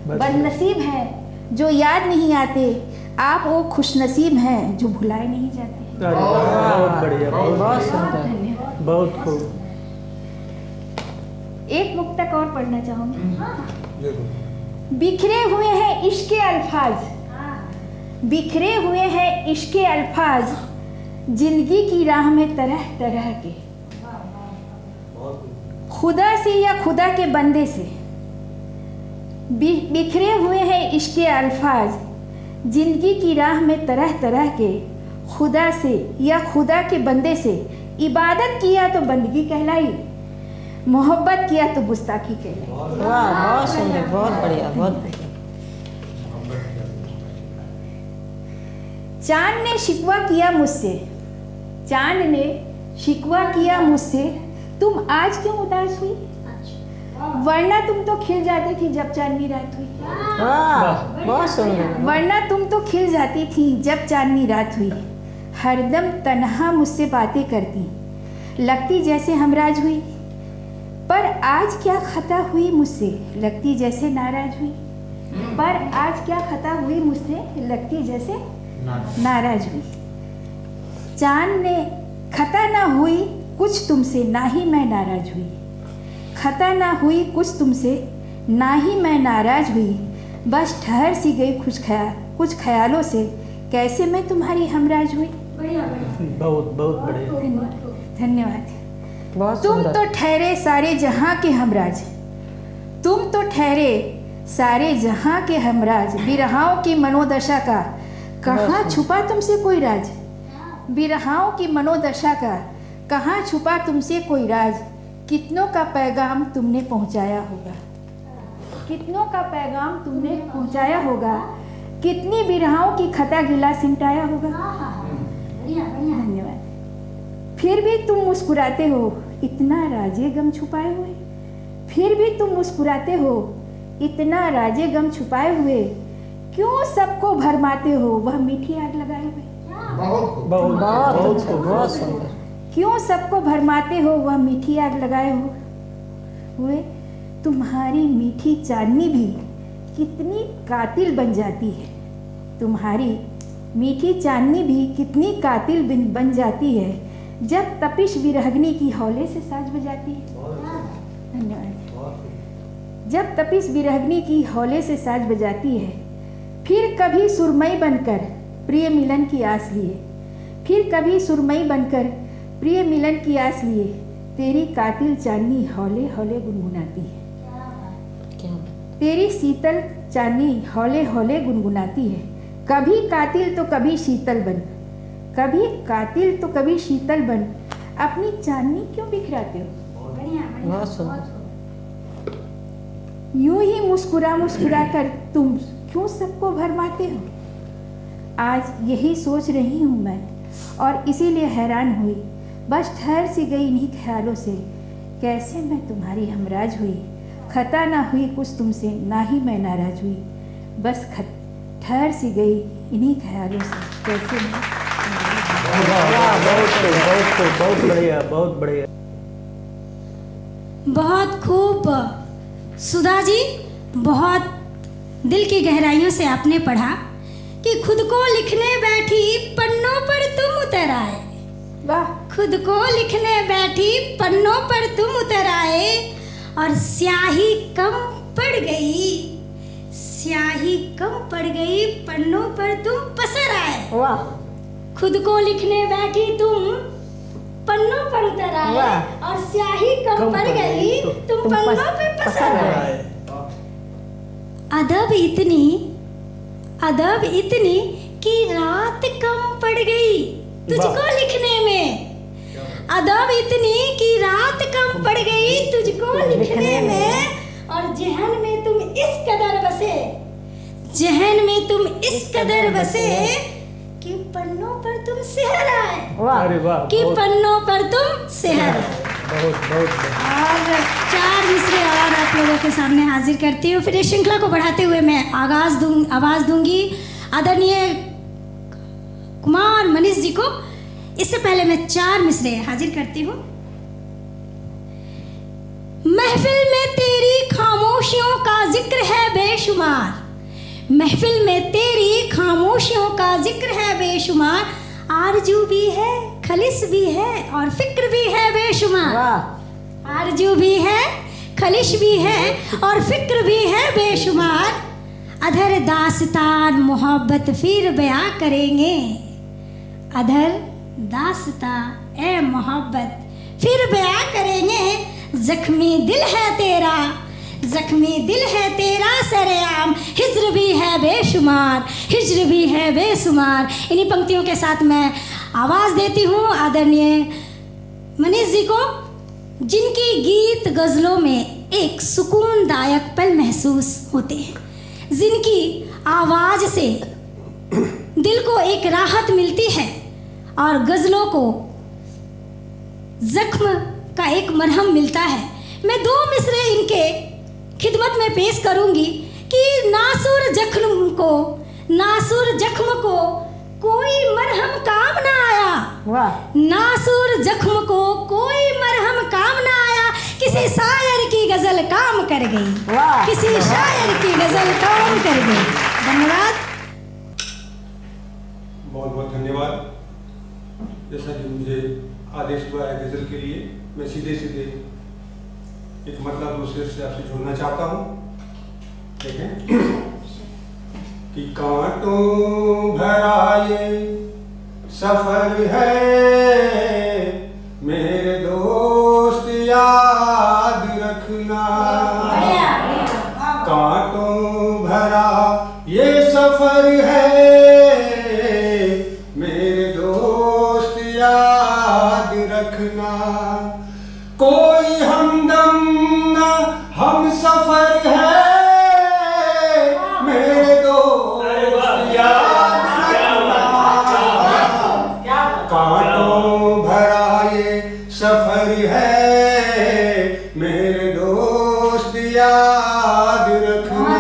E: बदनसीब हैं जो याद नहीं आते। आप वो खुशनसीब हैं जो भुलाए नहीं जाते।
D: बहुत बढ़िया, बहुत सुंदर,
E: धन्यवाद।
D: बहुत खूब।
E: एक मुक्तक और पढ़ना चाहूंगी। बिखरे हुए हैं इश्क के अल्फाज, बिखरे हुए हैं इश्क के अल्फाज जिंदगी की राह में तरह तरह के। खुदा से या खुदा के बंदे से बिखरे हुए हैं इश्क के अल्फाज जिंदगी की राह में तरह तरह के। खुदा से या खुदा के बंदे से इबादत किया तो बंदगी कहलाई, मोहब्बत किया तो गुस्ताखी कहलाई।
B: वाह, बहुत सुंदर, बहुत बढ़िया, बहुत बढ़िया।
E: चांद ने शिकवा किया मुझसे, चांद ने शिकवा किया मुझसे, तुम आज क्यों उदास हुई? वरना तुम तो खिल जाती थी जब चांदनी रात हुई।
B: वाह, बहुत सुंदर।
E: वरना तुम तो खिल जाती थी जब चांदनी रात हुई। हरदम तन्हा मुझसे बातें करती, लगती जैसे हमराज हुई। पर आज क्या खता हुई मुझसे, लगती जैसे नाराज हुई। पर आज क्या खता हुई मुझसे, लगती जैसे नाराज हुई। चांद ने खता ना हुई कुछ तुमसे, ना ही मैं नाराज हुई। खता ना हुई कुछ तुमसे, ना ही मैं नाराज हुई। बस ठहर सी गई कुछ ख्यालों से, कैसे मैं तुम्हारी हमराज हुई।
D: बहुत बहुत बढ़िया।
E: धन्यवाद।
B: बहुत
E: तुम
B: सुंदर।
E: तो ठहरे सारे जहां के हमराज, तुम तो ठहरे सारे जहां के हमराज। बिरहाओं की मनोदशा का कहाँ छुपा तुमसे कोई राज। बिरहाओं की मनोदशा का कहाँ छुपा तुमसे कोई राज। कितनों का पैगाम तुमने पहुंचाया होगा, कितनों का पैगाम तुमने पहुंचाया होगा। कितनी बिरहाओं की खता गिला सिमटाया होगा। धन्यवाद। फिर भी तुम मुस्कुराते हो इतना राजे गम छुपाए हुए। फिर भी तुम मुस्कुराते हो इतना राजे गम छुपाए हुए। क्यों सबको भरमाते हो वह मीठी आग लगाए हुए।
D: बहुत बहुत बहुत सुंदर।
E: क्यों सबको भरमाते हो वह मीठी आग लगाए हुए। तुम्हारी मीठी चांदनी भी कितनी कातिल बन जाती है। तुम्हारी मीठी चांदनी भी कितनी कातिल बन जाती है। जब तपिश विरहग्नि की हौले से साज बजाती है। धन्यवाद। जब तपिश विरहग्नि की हौले से साज बजाती है, फिर कभी सुरमई बनकर प्रिय मिलन की आस लिए, फिर कभी सुरमई बनकर प्रिय मिलन की आस लिए, तेरी कातिल चांदनी हौले हौले गुनगुनाती है। तेरी शीतल चांदनी हौले हौले गुनगुनाती है। कभी कातिल तो कभी शीतल बन, कभी कातिल तो कभी शीतल बन, अपनी चांदनी क्यों बिखराते हो? यूं ही मुस्कुरा मुस्कुरा कर तुम क्यों सबको भरमाते हो? आज यही सोच रही हूँ मैं, और इसीलिए हैरान हुई, बस ठहर सी गई इन्हीं ख्यालों से, कैसे मैं तुम्हारी हमराज हुई। खता ना हुई कुछ तुमसे, ना ही मैं नाराज हुई, बस ठहर सी गई इन्हीं ख्यालों से, कैसे मैं
D: बहुत बढ़िया, बहुत बढ़िया।
A: बहुत खूब सुधा जी, बहुत दिल की गहराइयों से आपने पढ़ा कि खुद को लिखने बैठी पन्नों पर तुम उतर आए।
E: वाह।
A: खुद को लिखने बैठी पन्नों पर तुम उतर आए, और स्याही कम पड़ गई, स्याही कम पड़ गई, पन्नों पर तुम पसर आए।
B: वाह।
A: खुद को लिखने बैठी तुम पन्नों पर उतर आए, और स्याही कम पड़ गई, तुम पन्नों पर पसर आए। अदब इतनी कि रात कम पड़ गई तुझको लिखने में। अदब इतनी कि रात कम पड़ गई तुझको लिखने में, और जहन में तुम इस कदर बसे, जहन में तुम इस कदर बसे कि पन्नों पर तुम सिहर आए।
D: अरे वाह,
A: कि पन्नों पर तुम सिहर आए।
D: बहुत
A: और 4 मिसरे और आप लोगों के सामने हाजिर करती हूँ। फिर इस श्रृंखला को बढ़ाते हुए मैं आवाज़ दूंगी आदरणीय कुमार मनीष जी को। इससे पहले मैं 4 मिसरे हाजिर करती हूँ। महफिल में तेरी खामोशियों का जिक्र है बेशुमार, महफिल में तेरी खामोशियों का जिक्र है बेशुमार, आरजू भी है, खलिश भी है, और फिक्र भी है बेशुमार। आरजू भी है, खलिश भी है, और फिक्र भी है बेशुमार। अधर दास्तान मोहब्बत फिर बयां करेंगे, अधर दास्तां ए मोहब्बत फिर बयां करेंगे। जख्मी दिल है तेरा, जख्मी दिल है तेरा सरेआम, हिज्र भी है बेशुमार, हिज्र भी है बेशुमार। इन्हीं पंक्तियों के साथ मैं आवाज़ देती हूँ आदरणीय मनीष जी को, जिनकी गीत गज़लों में एक सुकूनदायक पल महसूस होते हैं, जिनकी आवाज़ से दिल को एक राहत मिलती है और गज़लों को जख्म का एक मरहम मिलता है। मैं 2 मिसरे इनके खिदमत में पेश करूंगी कि नासुर जख्म को कोई मरहम काम ना आया। नासुर जख्म को कोई मरहम काम ना आया, किसी शायर की गजल काम कर गई, किसी शायर की गजल काम कर गई। धन्यवाद,
F: बहुत बहुत धन्यवाद। जैसा कि मुझे आदेश हुआ है गजल के लिए, मैं सीधे सीधे एक मतलब दूसरे से आपसे जोड़ना चाहता हूँ। देखें कि कांटों भरा ये सफर है मेरे दोस्त याद रखना, कांटों भरा ये सफर है मेरे दोस्त याद रखना, कोई हमदम ना हम सफर है मेरे दोस्त याद रखना, कांटों भरा ये सफर है मेरे दोस्त याद रखना।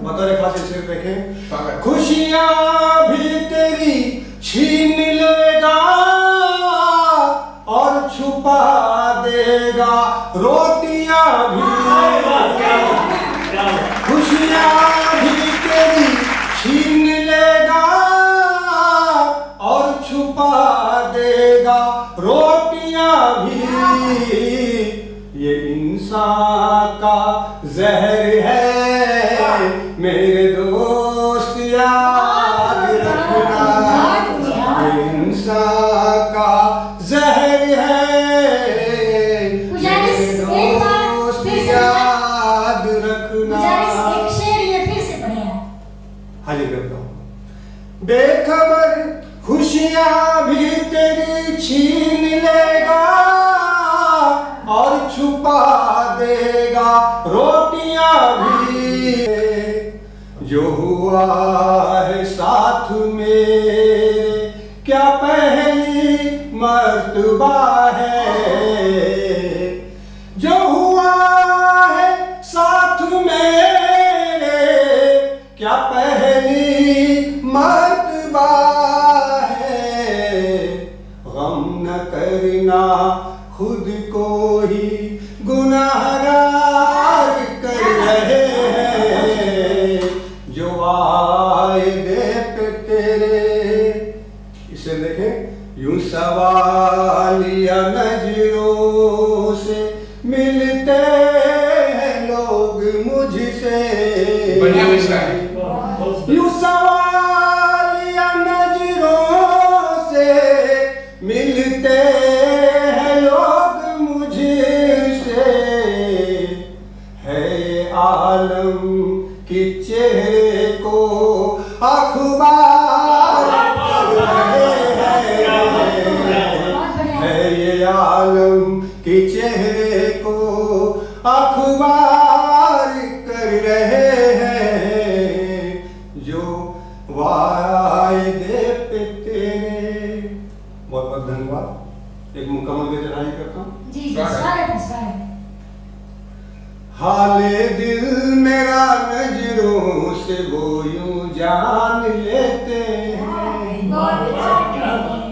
F: बतौर खास सिर्फ देखें, खुशियाँ भी तेरी छीन लेगा और छुपा देगा रोटियां भी, खुशियां भी तेरी छीन लेगा और छुपा देगा इंसान का जहर है मेरे दोस्त याद रखना, इंसान का जहर है मेरे दोस्त याद रखना।
A: एक शेर ये फिर से पढ़िए।
F: हाँ जी करता हूँ। बेखबर खुशियां भी तेरी छीन लेगा और छुपा देगा रोटियां भी, जो हुआ है साथ मेरे क्या पहली मर्तबा है, जो हुआ है साथ मेरे क्या पहली मर्तबा है, गम न करना खुद को ही गुनाहगार कर रहे हैं, जो वायदे पे तेरे, इसे देखें, यूं सवालिया नजरों से मिलते हैं लोग मुझसे,
C: बढ़िया मिश्रा है।
F: यूं सवालिया नजरों से मिलते हैं लोग मुझसे, है ये आलम कि चेहरे को अखबार कर रहे हैं, है ये आलम कि चेहरे को अखबार कर रहे हैं, जो वायदे पे तेरे। बहुत बहुत धन्यवाद। एक मुकम्मल गजल हाजिर करता हूँ।
A: जी जी, स्वागत है, स्वागत है।
F: हाले दिल मेरा नजरों से वो यूं जान लेते हैं,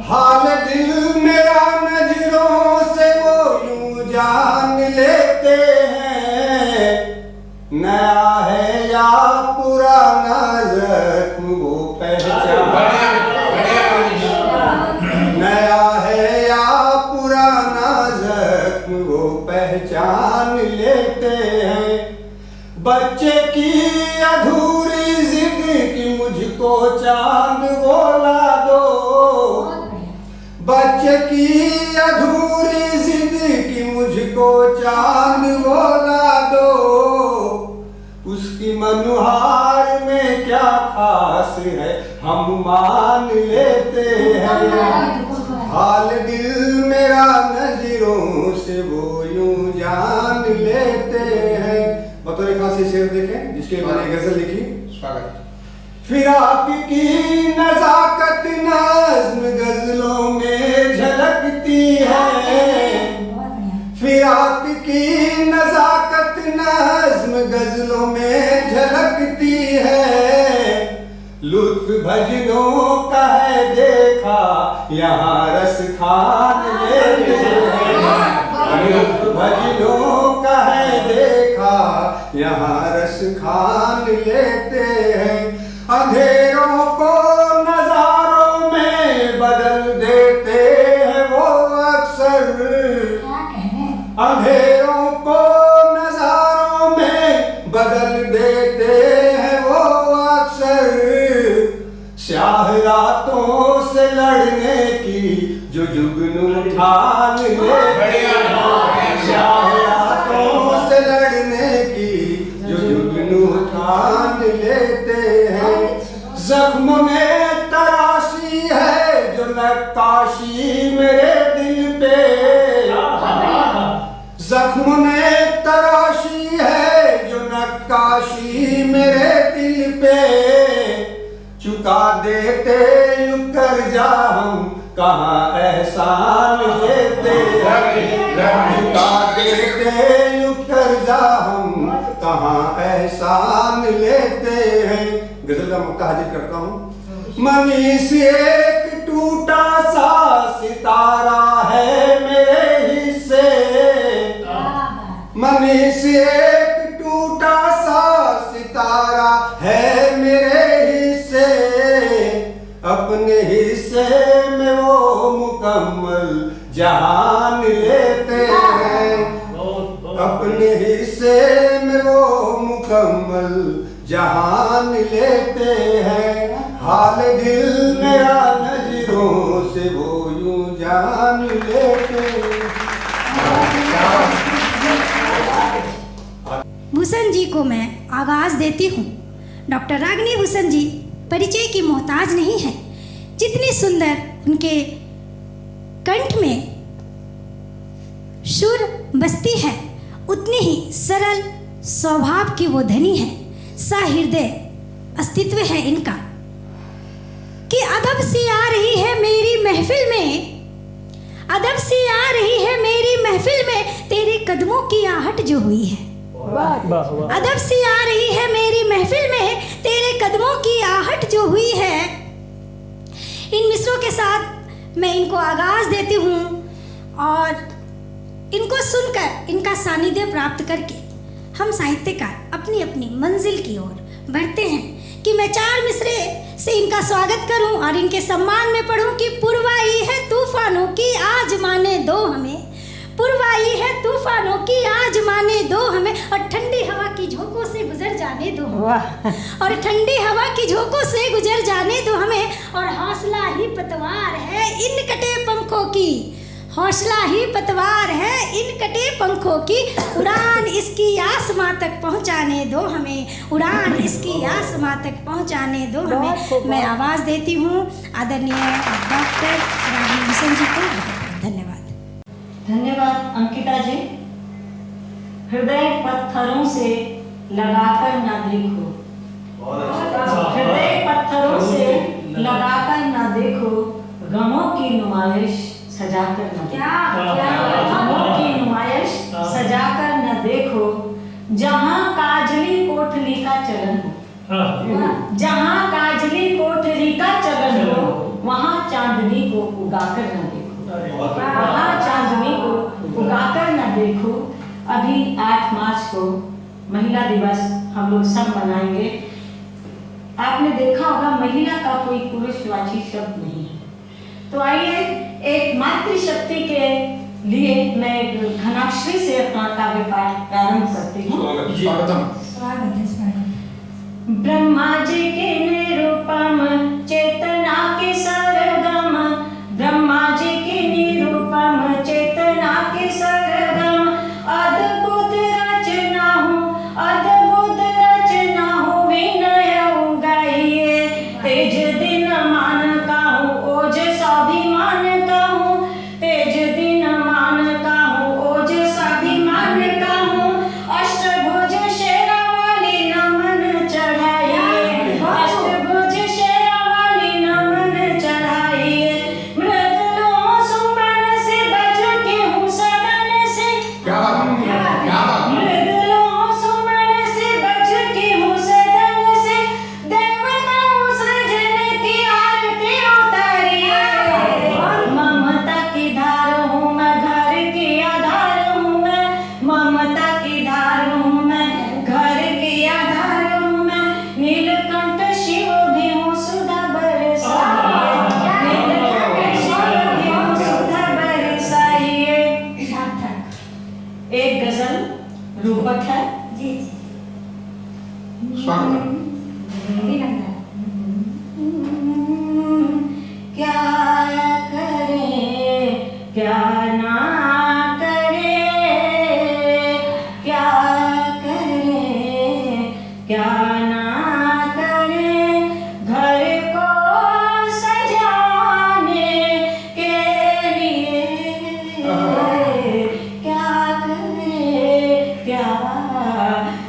F: हाल दिल मेरा नजरों से वो यूं जान लेते हैं, नया है या पुराना जख्म वो पहचान, नया है या पुराना जख्म वो पहचान लेते हैं, बच्चे की अधूरी जिद की मुझको चांद वो ला दो, बच्चे की अधूरी जिद की मुझको चांद वो ला दो, उसकी मनुहार में क्या खास है हम मान लेते हैं, हाल दिल मेरा नजरों से वो यूं जान लेते हैं। बतौर खासी शेर देखें जिसके मैंने गजल लिखी।
C: स्वागत।
F: फिराक की नजाकत नज़्म गजलों में झलकती है, फिराक की नजाकत नज़्म गजलों में झलकती है, लुत्फ भजनों का है देखा यहाँ रस खान लेते हैं, लुत्फ भजनों का है देखा यहाँ रस खान लेते हैं, अंधेरों को नजारों में बदल देते हैं वो अक्सर, अंधेरों को नजारों में बदल देते हैं वो अक्सर, स्याह रातों से लड़ने की जो जुगनू ठान लेते हैं, स्याह रातों से लड़ने की जो जुगनू ठान लेते हैं, जख्मों ने तराशी है जो नक्काशी मेरे दिल पे, जख्मों ने तराशी है जो नक्काशी मेरे दिल पे, चुका देते यूं कर्जा हम कहाँ एहसान लेते हैं, चुका देते यूं कर्जा हम कहाँ एहसान लेते हैं। गजल का मौका हाजिर करता हूँ। मनी से एक टूटा सा सितारा है मेरे हिस्से, मनी से एक टूटा सा सितारा है मेरे हिस्से, अपने हिस्से में वो मुकम्मल जहान लेते हैं, अपने हिस्से में वो मुकम्मल जहान लेते हैं, हाल दिल मेरा नजरों से वो यूं जान लेते हैं।
A: भूषण जी को मैं आगाज देती हूँ। डॉक्टर रागिनी भूषण जी परिचय की मोहताज नहीं है। जितनी सुंदर उनके कंठ में सुर बसती है, उतनी ही सरल स्वभाव की वो धनी है। सहृदय अस्तित्व है इनका कि अदब सी आ रही है मेरी महफिल में, अदब सी आ रही है मेरी महफिल में, तेरे कदमों की आहट जो हुई है। अदब सी आ रही है मेरी महफिल में, तेरे कदमों की आहट जो हुई है। इन मिसरों के साथ मैं इनको आगाज देती हूँ और इनको सुनकर, इनका सानिध्य प्राप्त करके हम साहित्यकार अपनी अपनी मंजिल की ओर बढ़ते हैं कि मैं 4 मिसरे से इनका स्वागत करूं और इनके सम्मान में पढ़ूं कि पुरवाई है तूफानों की आज माने दो हमें, पुरवाई है तूफानों की आज माने दो हमें, और ठंडी हवा की झोंकों से गुजर जाने दो हमें, और ठंडी हवा की झोंकों से गुजर जाने दो हमें, और हौसला ही पतवार है इन कटे पंखों की, हौसला ही पतवार है इन कटे पंखों की, उड़ान इसकी आसमां तक पहुंचाने दो हमें, उड़ान इसकी आसमां तक पहुंचाने दो हमें। मैं आवाज़ देती हूँ आदरणीय डॉक्टर रागिनी भूषण जी को। धन्यवाद।
B: धन्यवाद अंकिता जी। हृदय पत्थरों से लगाकर ना देखो, हृदय पत्थरों से लगाकर ना देखो, गमों की नुमाइश सजाकर न देखो, गमों की नुमाइश सजाकर न देखो, जहाँ काजली कोठली का चलन हो, जहाँ काजली कोठली का चलन हो, वहाँ चांदनी को उगाकर न देखो, वहाँ चांदनी को उगाकर न देखो। अभी 8 मार्च को महिला दिवस हम लोग सब मनाएंगे। आपने देखा होगा महिला का कोई पुरुषवाची शब्द नहीं है, तो आइए एक मातृशक्ति के लिए मैं एक घनाक्षरी से अपना काव्य पाठ प्रारंभ करती हूँ। ब्रह्मा जी के निरूपम चेतना के सरगम, ब्रह्मा जी के निरूपम चेतना के सरगम, अद्भुत रचना हूँ, अद्भुत रचना हूँ, विनय उगाइए, तेज दिन मान का हूँ, ओज स्वाभिमान का हूँ, तेज दिन मान का हूँ, ओज स्वाभिमान का हूँ, अष्टभुज शेरावाली नमन चढ़ाइए, अष्टभुज शेरावाली नमन चढ़ाइए, मृदुलों सुमन से बज के हूँ सदन से, मृदुलों सुमन से बज के हूँ सदन से, देवताओं सृजन की आरती उतारिए, ममता की धार हूँ मैं, घर की आधार हूँ मैं, ममता की धार हूँ मैं, घर की आधार हूँ मैं, नीलकंठ शिव भी हूँ सुधा बरसाइए, नीलकंठ शिव भी हूँ सुधा बरसाइए। एक गजल रूपक है।
C: स्वागत।
B: क्या करे क्या ना करे, क्या करे क्या ना करे, घर को सजाने के लिए, क्या करे क्या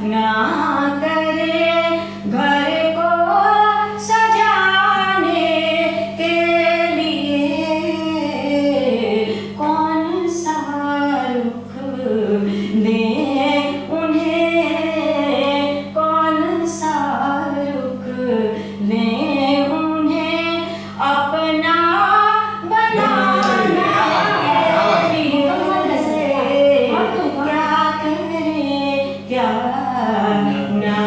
B: ना करे, घर को सजाने के लिए, कौन सा रुख दे उन्हें, कौन सा रुख दे उन्हें, अपना बनाना से, क्या करे क्या ना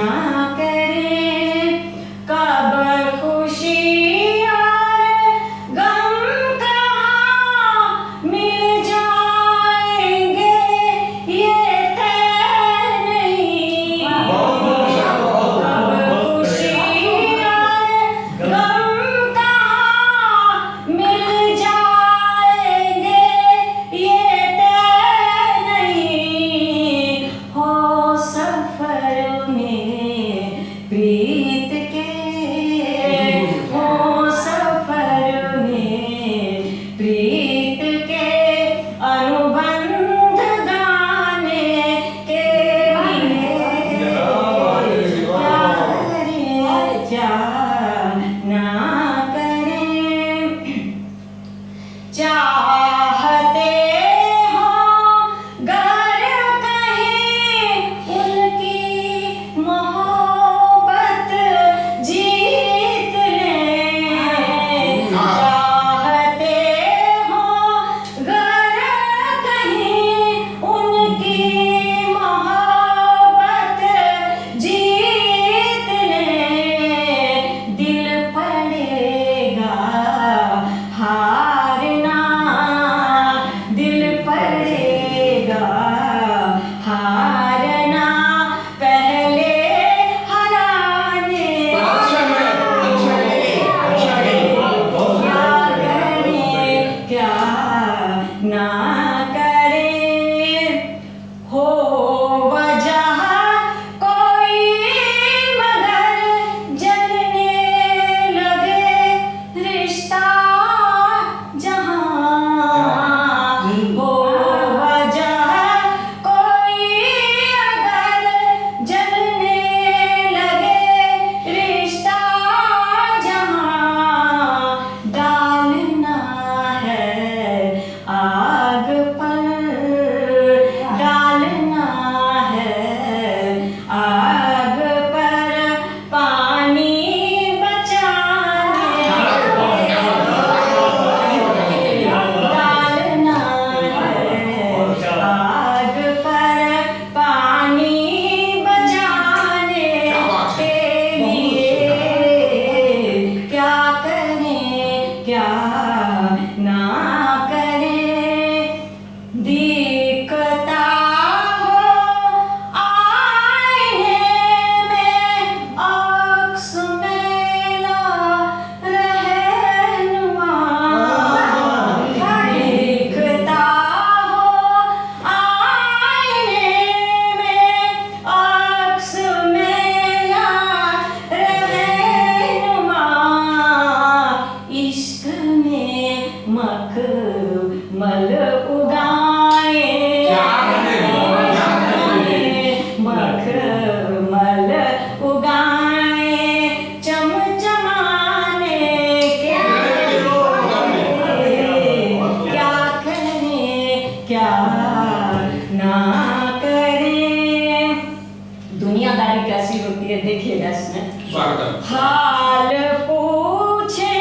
B: देखिएगा इसमें।
F: स्वागत।
B: हाल पूछे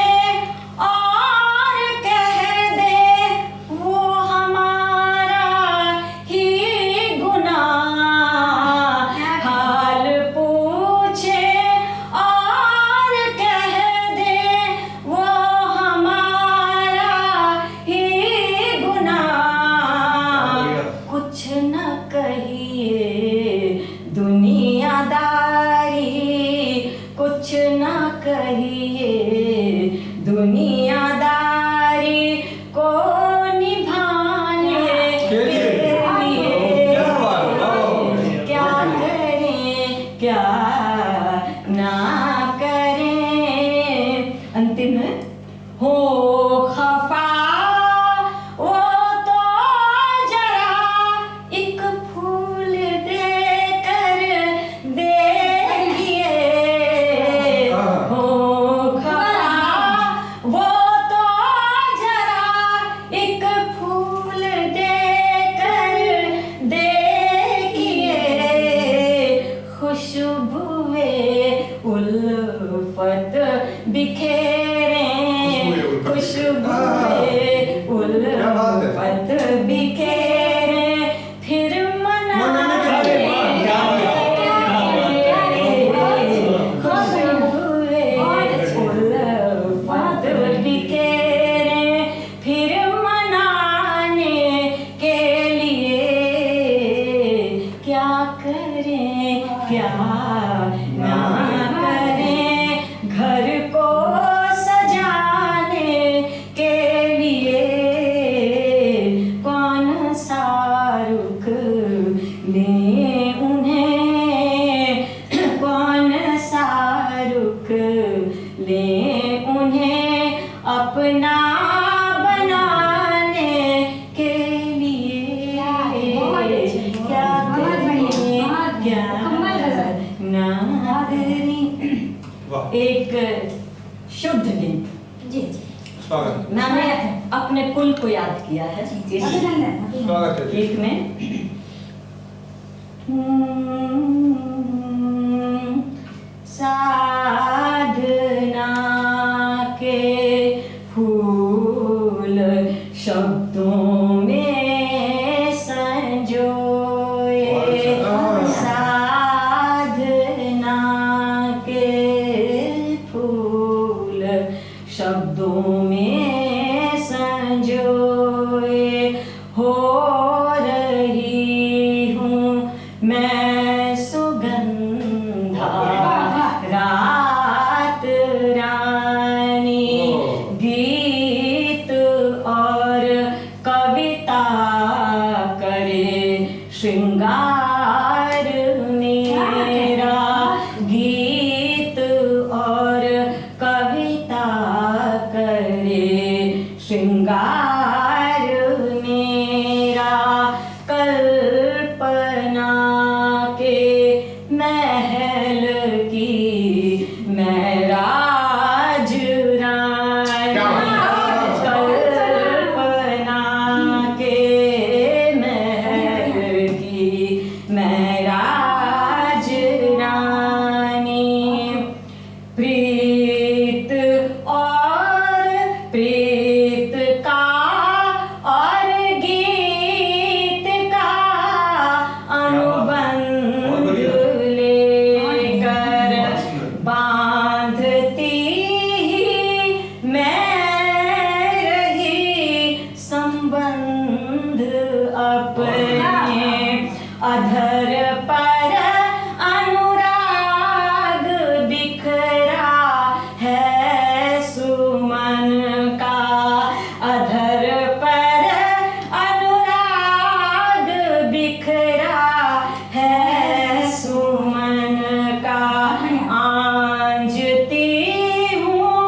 B: और कह दे वो हमारा ही गुनाह। हाल पूछे और कह दे वो हमारा ही गुनाह। कुछ न कहिए दुनियादारी, कुछ न कहिए दुनियादारी को निभाने के लिए क्या करें क्या ना करें। अंतिम है हो खफा वो तो जरा एक फूल देकर देखिए। हो खफा वो तो जरा एक फूल देकर देखिए। खुशबुए उल्फत बिखेरे, खुशबुए उल्फत बिखेरे फिर मनाने खुशबुए उल्फत बिखेरे फिर मनाने के लिए क्या करें क्या ना करें। घर को सजाने के लिए कौन सा रुख ले उन्हें, कौन सा रुख ले उन्हें अपना बनाने के लिए। क्या करें क्या ना करें। एक शुद्ध गीत
A: जी
F: स्वागत।
B: मैंने अपने कुल को याद किया है इस
F: स्वागत है।
B: गीत में। साधना के फूल शब्दों में संजोए, साधना के फूल शब्दों में संजोए। हो रही हूँ मैं सुगंधा रात रानी, गीत और कविता करे श्रृंगार मेरा। गीत और कविता करे श्रृंगार मेरा। कल्पना के महल की मैं राज रानी, कल्पना के महल की मैं राज रानी। प्रीत और प्रीत का और गीत का अनुबंध लेकर बांधती ही मैं रही संबंध अपने अधर पर। अनुराग बिखरा है सुमन का अधर पर। अनुराग बिखरा है सुमन का। आंजती हूँ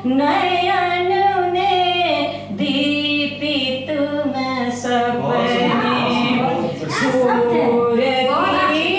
B: नयन में दीपित मैं सपने। सूर्य की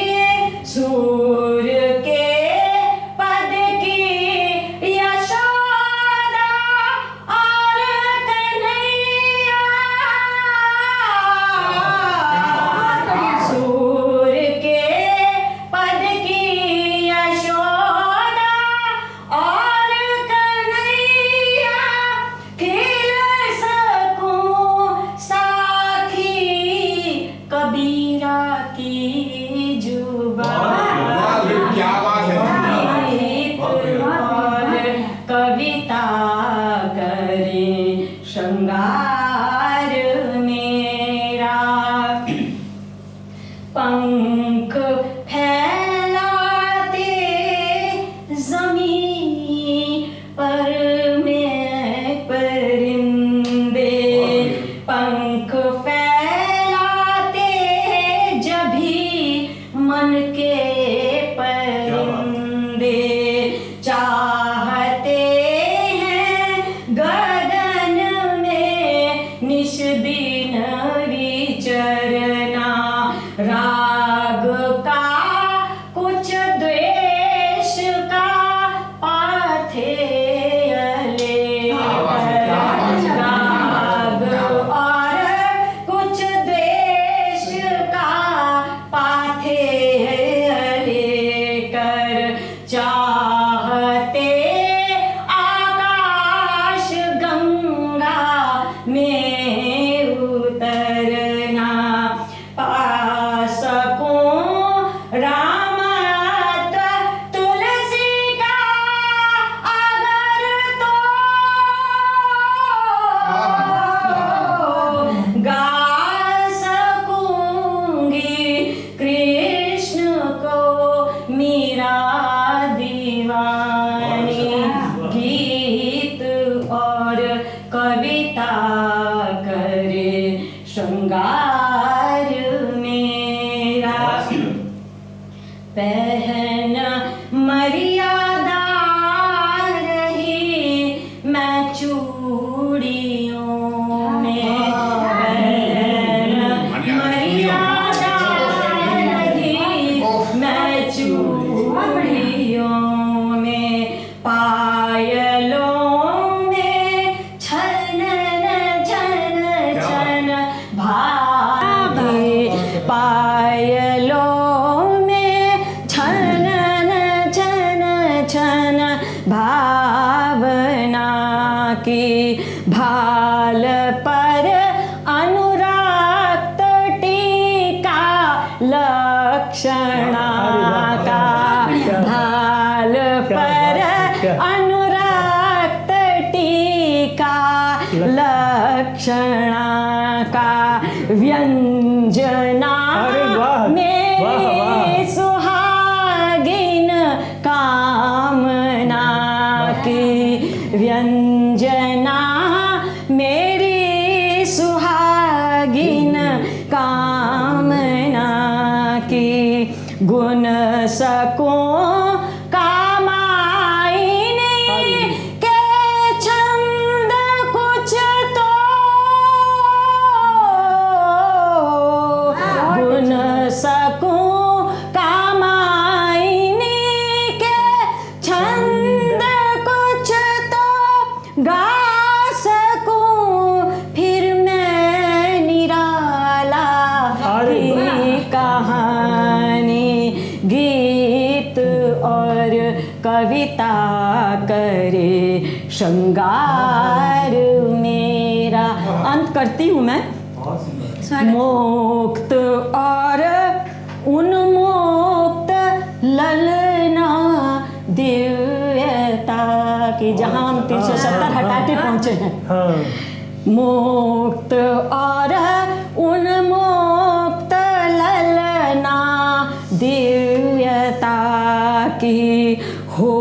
B: पंख फैलाते जमीन पर में परिंदे, पंख फैलाते जब भी मन के परिंदे, चाहते हैं गगन में निश दिन विचरना, राग का कुछ द्वेष का पाथेय लेकर, राग और कुछ द्वेष का पाथेय लेकर, चाहते आकाश गंगा में उतरना, पा सकूं रामत तुलसी का अगर तो, गा सकूंगी कृष्ण को मीरा दीवानी, गीत और कविता करे श्रृंगार मेरा, पहन मर्यादा रही मैं चूड़ियों में, पहन मर्यादा रही मैं चूड़ियों में, पायलों में छनन छन छन भावे, पायलों में छनन छन छन भावना की, भाल पर अनुराक्त टीका लक्षणा का, भाल पर अनुराक्त टीका लक्षणा का, व्यंजना
D: अरे वाह,
B: मेरी
D: वाह, वाह।
B: सुहागिन कामना की, व्यंजना मेरी सुहागिन कामना की, गुण सकूं कामायिनी के छंद कुछ तो, गुण सकूं कामायिनी के छंद कुछ तो, गा सकूं फिर मैं निराला
D: अरे
B: की कहानी, गीत और कविता करे श्रृंगार मेरा। अंत करती हूँ मैं, मुक्त और उन्मुक्त ललना दिव्यता की, जहाँ हम 370 हटाते पहुँचे हैं।
D: हाँ,
B: मुक्त और उन्मुक्त ललना दिव्यता की, हो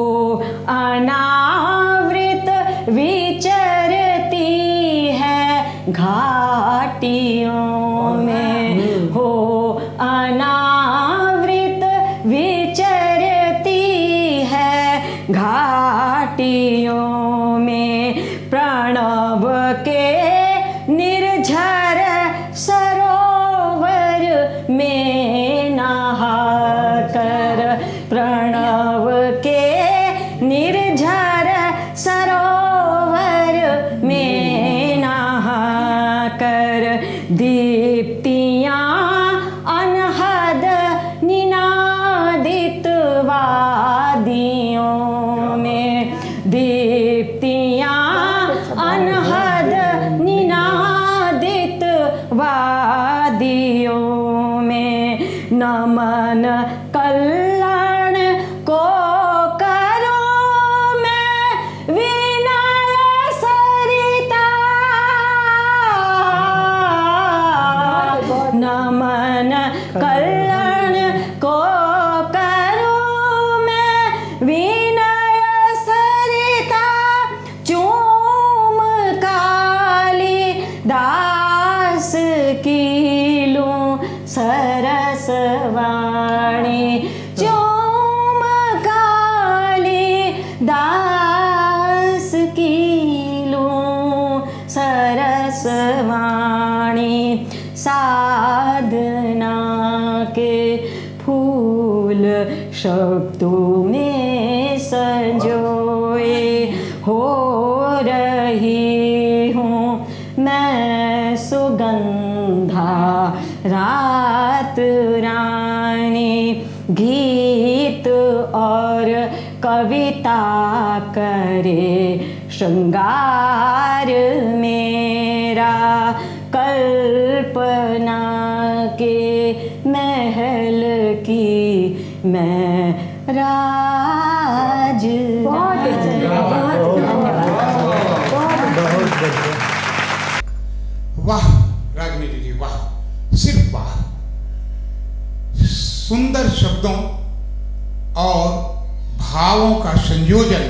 B: अनावृत विचरती है घाटियों में, हो अनावृत विचरती है घाटियों में, प्रणव के निर्झर सरोवर में नहाकर, प्रणव के निर्झर सरोवर में नहाकर, दीप्तियाँ अनहद निनादित वादियों में, दीप्तियाँ अनहद निनादित वादियों में, नमन कल्याण को करूं मैं विनय सरिता, नमन कल्याण दास की लूं सरसवाणी साधना के फूल शब्दों में संजोए हो रही हूँ मैं सुगंधा रात रानी गीत और कविता करे श्रृंगार मेरा कल्पना के महल की मैं राज
C: वाह रागिनी दीदी, वाह, सिर्फ वाह। सुंदर शब्दों और भावों का संयोजन,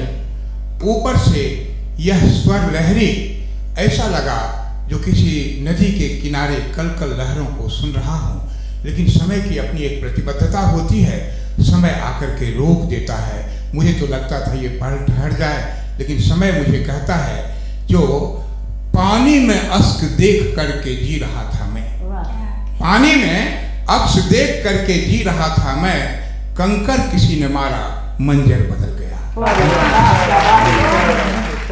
C: ऊपर से यह स्वर लहरी ऐसा लगा जो किसी नदी के किनारे कल कल लहरों को सुन रहा हूँ। लेकिन समय की अपनी एक प्रतिबद्धता होती है, समय आकर के रोक देता है। मुझे तो लगता था ये पल ठहर जाए, लेकिन समय मुझे कहता है जो पानी में अश्क देख करके जी रहा था मैं, पानी में अक्स देख करके जी रहा था मैं, कंकर किसी ने मारा मंजर बदल गया।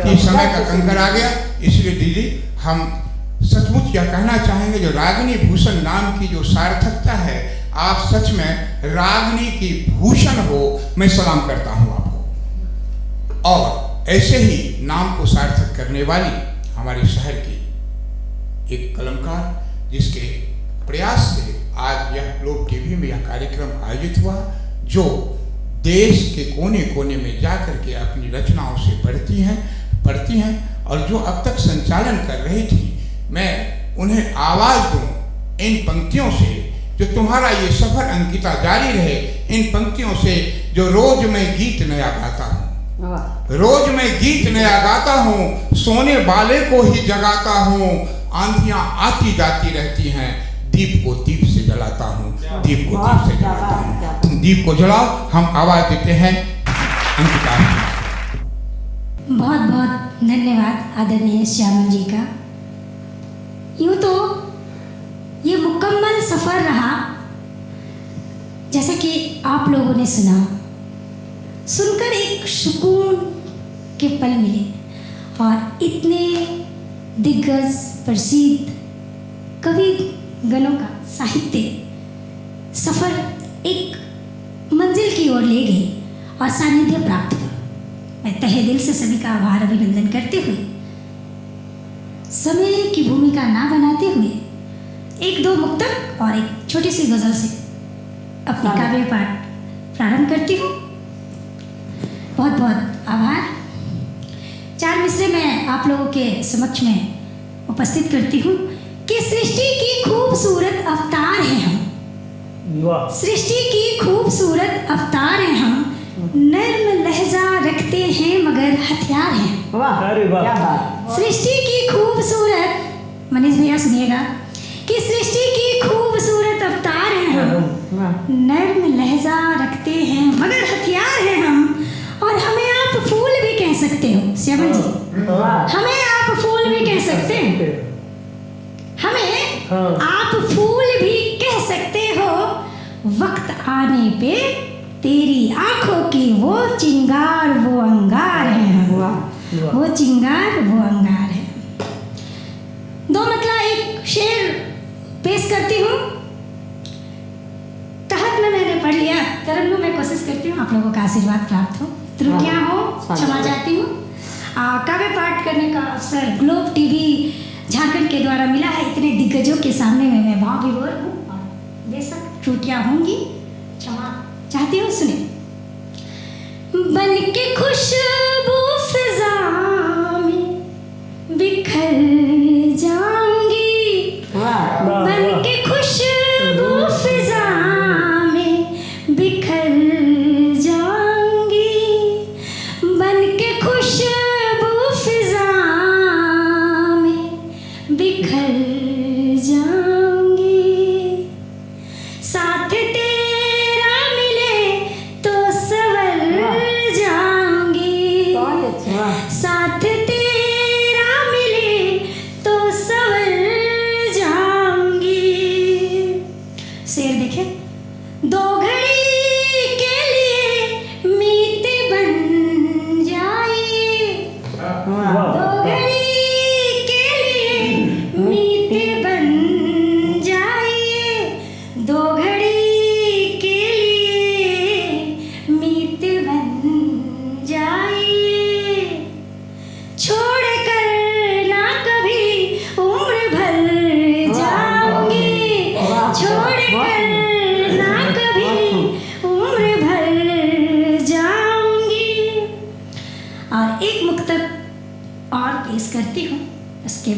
C: ये समय का कंकर आ गया। इसलिए दीदी हम सचमुच यह कहना चाहेंगे, जो रागिनी भूषण नाम की जो सार्थकता है, आप सच में रागिनी की भूषण हो। मैं सलाम करता हूँ आपको। और ऐसे ही नाम को सार्थक करने वाली हमारे शहर की एक कलमकार, जिसके प्रयास से आज यह ग्लोब टीवी में यह कार्यक्रम आयोजित हुआ, जो देश के कोने कोने में जाकर के अपनी रचनाओं से पढ़ती हैं और जो अब तक संचालन कर रही थी। मैं उन्हें आवाज़ दूं इन पंक्तियों से, जो तुम्हारा ये सफ़र अंकिता जारी रहे, इन पंक्तियों से, जो रोज मैं गीत नया गाता हूँ, रोज मैं गीत नया गाता हूँ, सोने वाले को ही जगाता हूँ, आंधियाँ आती जाती रहती हैं, दीप को दीप से जलाता हूँ, दीप को दीप से जलाता हूँ। तुम दीप को जलाओ, हम आवाज़ देते हैं अंकिता।
A: बहुत बहुत धन्यवाद आदरणीय श्यामल जी का। यूँ तो ये मुकम्मल सफ़र रहा, जैसे कि आप लोगों ने सुना, सुनकर एक सुकून के पल मिले और इतने दिग्गज प्रसिद्ध कवि गणों का साहित्य सफ़र एक मंजिल की ओर ले गई और सानिध्य प्राप्त हुआ। मैं तहे दिल से सभी का आभार अभिनंदन करते हुए, समय की भूमिका ना बनाते हुए, एक दो मुक्तक और एक छोटी सी गज़ल से अपनी काव्य पाठ प्रारंभ करती हूँ। बहुत बहुत आभार। 4 मिसरे मैं आप लोगों के समक्ष में उपस्थित करती हूँ कि सृष्टि की खूबसूरत अवतार हैं हम, सृष्टि की खूबसूरत अवतार हैं हम, नर्म लहजा रखते हैं मगर हथियार हैं। सृष्टि की खूबसूरत, मनीष भैया सुनिएगा, कि सृष्टि की खूबसूरत अवतार हैं हम, नर्म लहजा रखते हैं मगर हथियार हैं हम, और हमें आप फूल भी कह सकते हो श्यामल जी, हमें आप फूल भी कह सकते हैं, हमें आप फूल भी कह सकते हो, वक्त आने पे तेरी आंखों की वो चिंगार वो अंगार है, वो चिंगार वो अंगार है। 2 मतलब एक शेर पेश करती हूँ। तहत में मैंने पढ़ लिया, तरन्नुम मैं कोशिश करती हूँ आप लोगों का आशीर्वाद प्राप्त हो, त्रुटियाँ हो क्षमा चाहती हूँ। काव्य पाठ करने का अवसर ग्लोब टीवी झारखंड के द्वारा मिला है। इतने दिग्गजों के सामने में मैं भाव विभोर हूँ और बेशक त्रुटियाँ होंगी, क्षमा चाहती हूँ। सुने। बन के खुशबू फिजा में बिखर जाऊंगी, बन के खुशबू फिजा में बिखर जाऊंगी, बन के खुशबू फिजा में बिखर जाऊंगी, साथ तेरे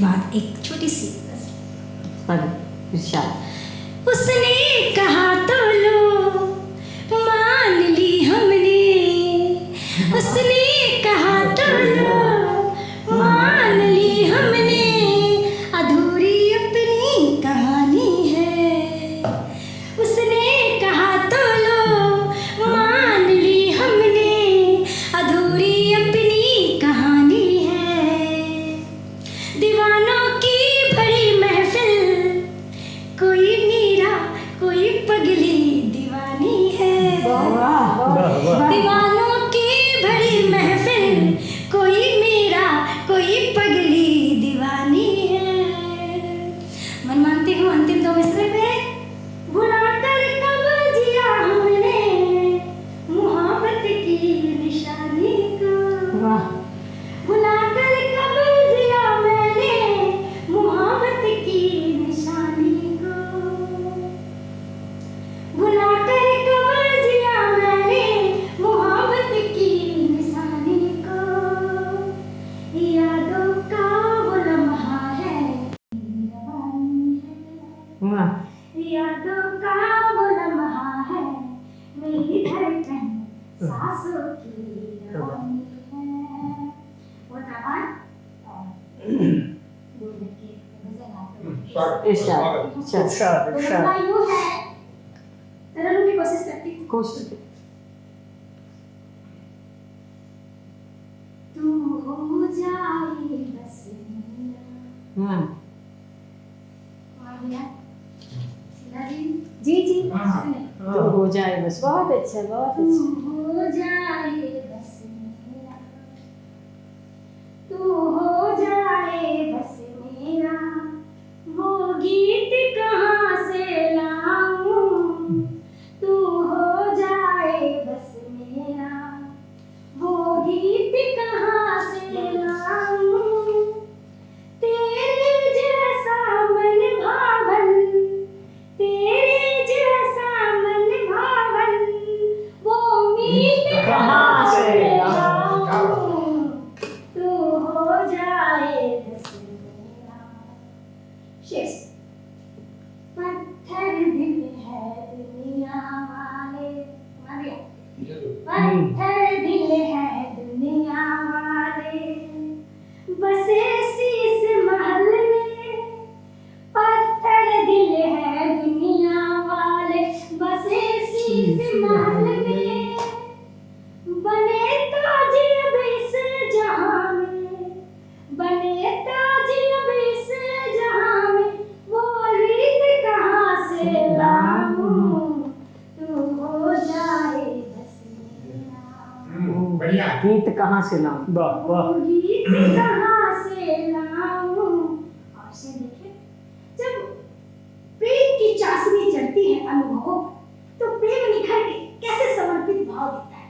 A: बाद एक छोटी सी
B: इरशाद।
A: उसने कहा तो लो मान ली हमने, उसने कहा तो लो मान ली हमने, अधूरी अपनी कहानी है। उसने कहा तो लो मान ली हमने, अधूरी अपनी कहानी है। दीवानों की बड़ी महफिल, कोई मीरा कोई पगली दीवानी है। दीवानों की बड़ी महफिल, कोई मीरा कोई पगली दीवानी है। मन मानती हूँ अंतिम दो मिसरे पे, बुलाकर कब जिया हमने मोहब्बत की निशानी को, बुलाकर कब जिया मैंने मोहब्बत की निशानी को, बुलाकर कब जिया मैंने मोहब्बत की निशानी को। यादों का वो लम्हा है, यादों का वो लम्हा है, मेरी धड़कन सांसों की रवानी है। वो तबान बोल के गजल आते
B: इरशाद।
D: इरशाद, इरशाद।
A: यूं है, तरन्नुम की कोशिश करती हूँ।
B: कोशिश।
A: तू हो जाए बस मेरा। और भैया शीला जी जी सुने।
B: तो हो जाए बस। बहुत अच्छा, बहुत
A: तू
B: अच्छा।
A: हो जाए बस मेरा, तू हो जाए बस मेरा, वो गीत कहाँ से लाऊं। तू हो जाए बस मेरा, वो गीत कहाँ से लाऊं। तेरे जैसा मन भावन, तेरे जैसा मन भावन, वो मीत
D: कहाँ से
A: लाऊं। तू हो जाए बस मेरा। शेष पत्थर दिल है दुनिया वाले, पत्थर दिल है दुनिया वाले, बसे शीश महल में। पत्थर दिल है दुनिया वाले, बसे शीश महल में, बने ताज अब इस जहां में, बने ताज अब इस जहां में, वो रीत कहाँ से लाऊं। तू हो जाए बस मेरा,
C: बढ़िया।
B: गीत कहाँ से लाऊं।
D: वाह वाह।
A: वो गीत कहाँ से लाऊं। और से देखिए, जब प्रेम की चाशनी चढ़ती है अनुभवों पर, तो प्रेम निखर के कैसे समर्पित भाव देता है।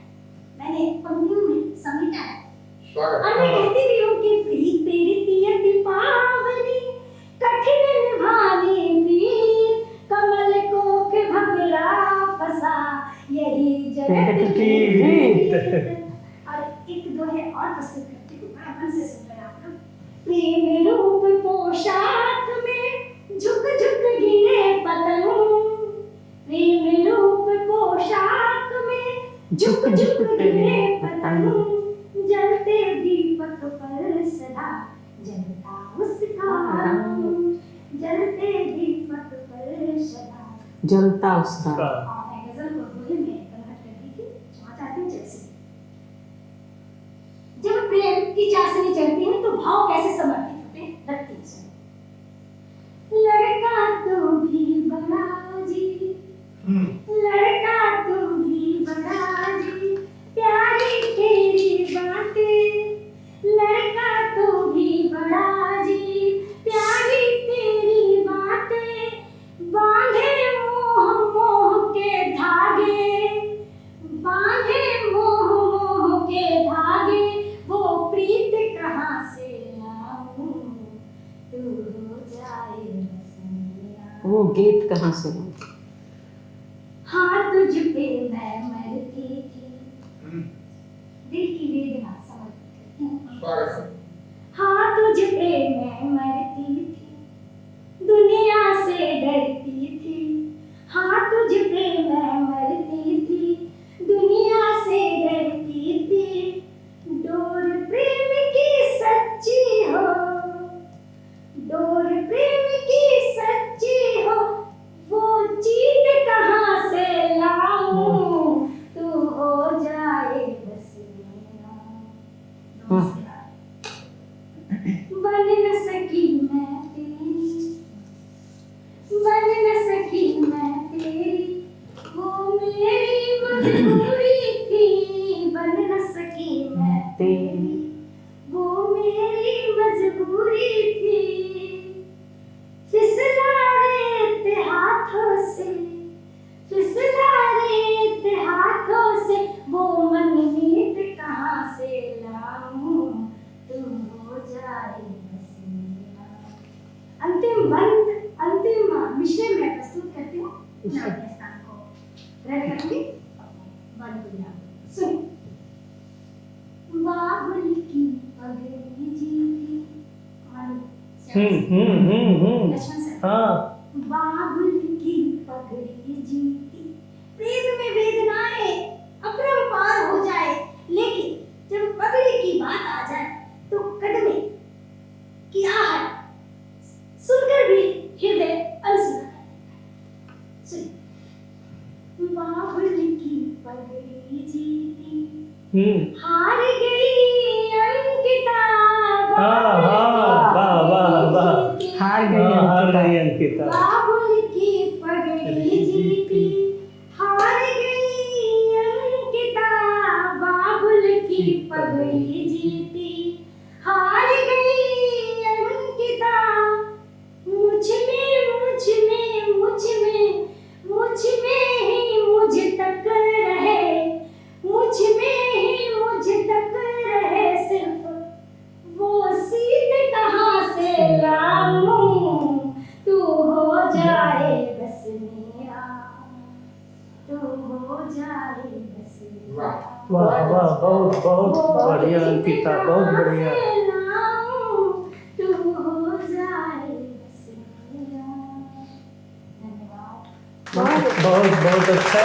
A: मैंने पंक्तियों में समेटा है। और मैं कहती भी हूँ कि प्रीत तेरी तीयती पावनी, कठिन निभाने प्रीत, कमल कोख भंवरा फंसा, यही जगत की रीत। और एक दो है और प्रस्तुत करती हूँ, बड़ा मन से सुन रहे आप लोग। प्रेम रूप पोशाक में झुक झुक गिरे पतंग, प्रेम रूप पोशाक में झुक झुक गिरे पतंग, जलते दीपक पर सदा जलता उसका रंग, जलते दीपक पर सदा
B: जलता उसका।
A: और मैं गजल को बोले में कन्वर्ट कर दी थी, क्षमा चाहती हूँ जैसे। जब प्रेम की चाशनी चलती है तो भाव कैसे समर्पित होते हैं, रखती है सुनो। लड़का तू भी बड़ा जी, लड़का तू भी बड़ा जी, प्यारी तेरी बातें, लड़का तू भी बड़ा जी, प्यारी तेरी बातें, बांधे मोह मोह के धागे, बांधे मोह मोह के धागे, वो प्रीत कहाँ से लाऊं। तू हो जाए बस मेरा,
B: वो गीत कहाँ से लाऊं।
A: हाँ तुझ पे मैं मरती थी, दिल की वेदना समझ करती हूँ। हाँ तुझ पे मैं मरती
B: तेरी।
A: वो मेरी मजबूरी थी, फिसला रे हाथों से, फिसला रे हाथों से, वो मनमीत कहाँ से लाऊं, तू हो जाए बस मेरा। अंतिम मिश्रे में प्रस्तुत करती हूँ अपने स्थान को रेडी करूँगी। सुन। बाबुल की पगड़ी जीती, लक्ष्मण सर।
D: हाँ
A: बाबुल की पगड़ी जीती, प्रेम में वेदनाएं अपरंपार हो जाए, लेकिन जब पगड़ी की बात आ जाए तो कदमे की आहट सुनकर भी हृदय अनसुना है। सुन। बाबुल की पगड़ी जीती, हार गई अंकिता,
B: हार गई
D: अंकिता।
A: बाबुल की पगड़ी जीती, हार गई अंकिता, बाबुल की पगड़ी जीती, हार गई अंकिता। मुझ में ही मुझ तक रहे, मुझ में ही मुझ तक रहे, सिर्फ वो सीट कहाँ से लाऊं, तू हो जाए बस मेरा, तू हो जाए बस मेरा।
D: वाह वाह, बहुत बहुत बढ़िया अंकिता, बहुत बढ़िया।
A: तू हो जाए बस मेरा। धन्यवाद।
D: बहुत बहुत अच्छा।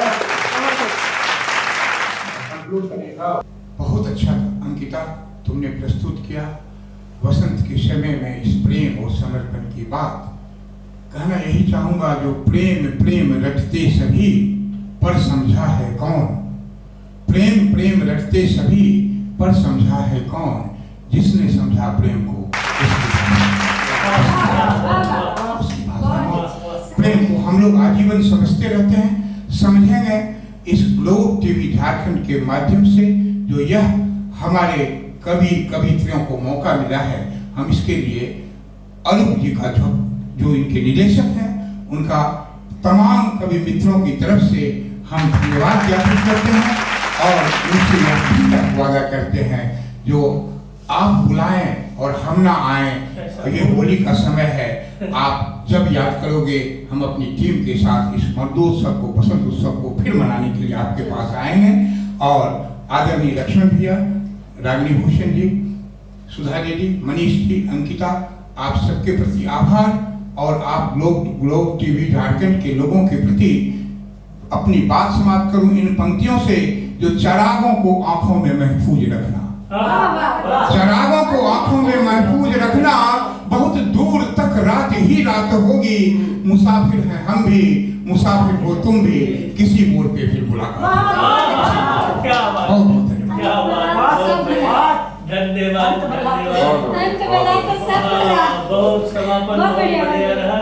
C: बहुत अच्छा अंकिता तुमने प्रस्तुत किया। वसंत के समय में इस प्रेम और समर्पण की बात कहना यही चाहूंगा, जो प्रेम प्रेम रटते सभी पर समझा है कौन, प्रेम प्रेम रटते सभी पर समझा है कौन, जिसने समझा प्रेम को उसकी भाषा में। प्रेम को हम लोग आजीवन समझते रहते हैं, समझेंगे इस ग्लोब टीवी झारखंड के माध्यम से। जो यह हमारे कवित्रियों को मौका मिला है, हम इसके लिए अनूप जी का जो इनके निदेशक हैं, उनका तमाम कवि मित्रों की तरफ से हम धन्यवाद ज्ञापित करते हैं और उनसे यह वादा करते हैं, जो आप बुलाएं और हम ना आए, ये होली का समय है, आप जब याद करोगे हम अपनी टीम के साथ इस मर्दोत्सव को, बसंत उत्सव को फिर मनाने के लिए आपके पास आएंगे। और आदरणीय लक्ष्मण भैया, रागिनी भूषण जी, सुधा जी, मनीष जी, अंकिता, आप सबके प्रति आभार। और आप ग्लोब टीवी झारखंड के लोगों के प्रति अपनी बात समाप्त करूं इन पंक्तियों से, जो चिरागों को आंखों में महफूज रखना, चिरागों को आंखों में महफूज रखना, बहुत दूर तक रात ही रात होगी, मुसाफिर हैं हम भी, मुसाफिर हो तुम भी, किसी मोड़ पे फिर मुलाकात। बहुत बहुत
D: धन्यवाद। बहुत समापन बहुत बढ़िया रहा।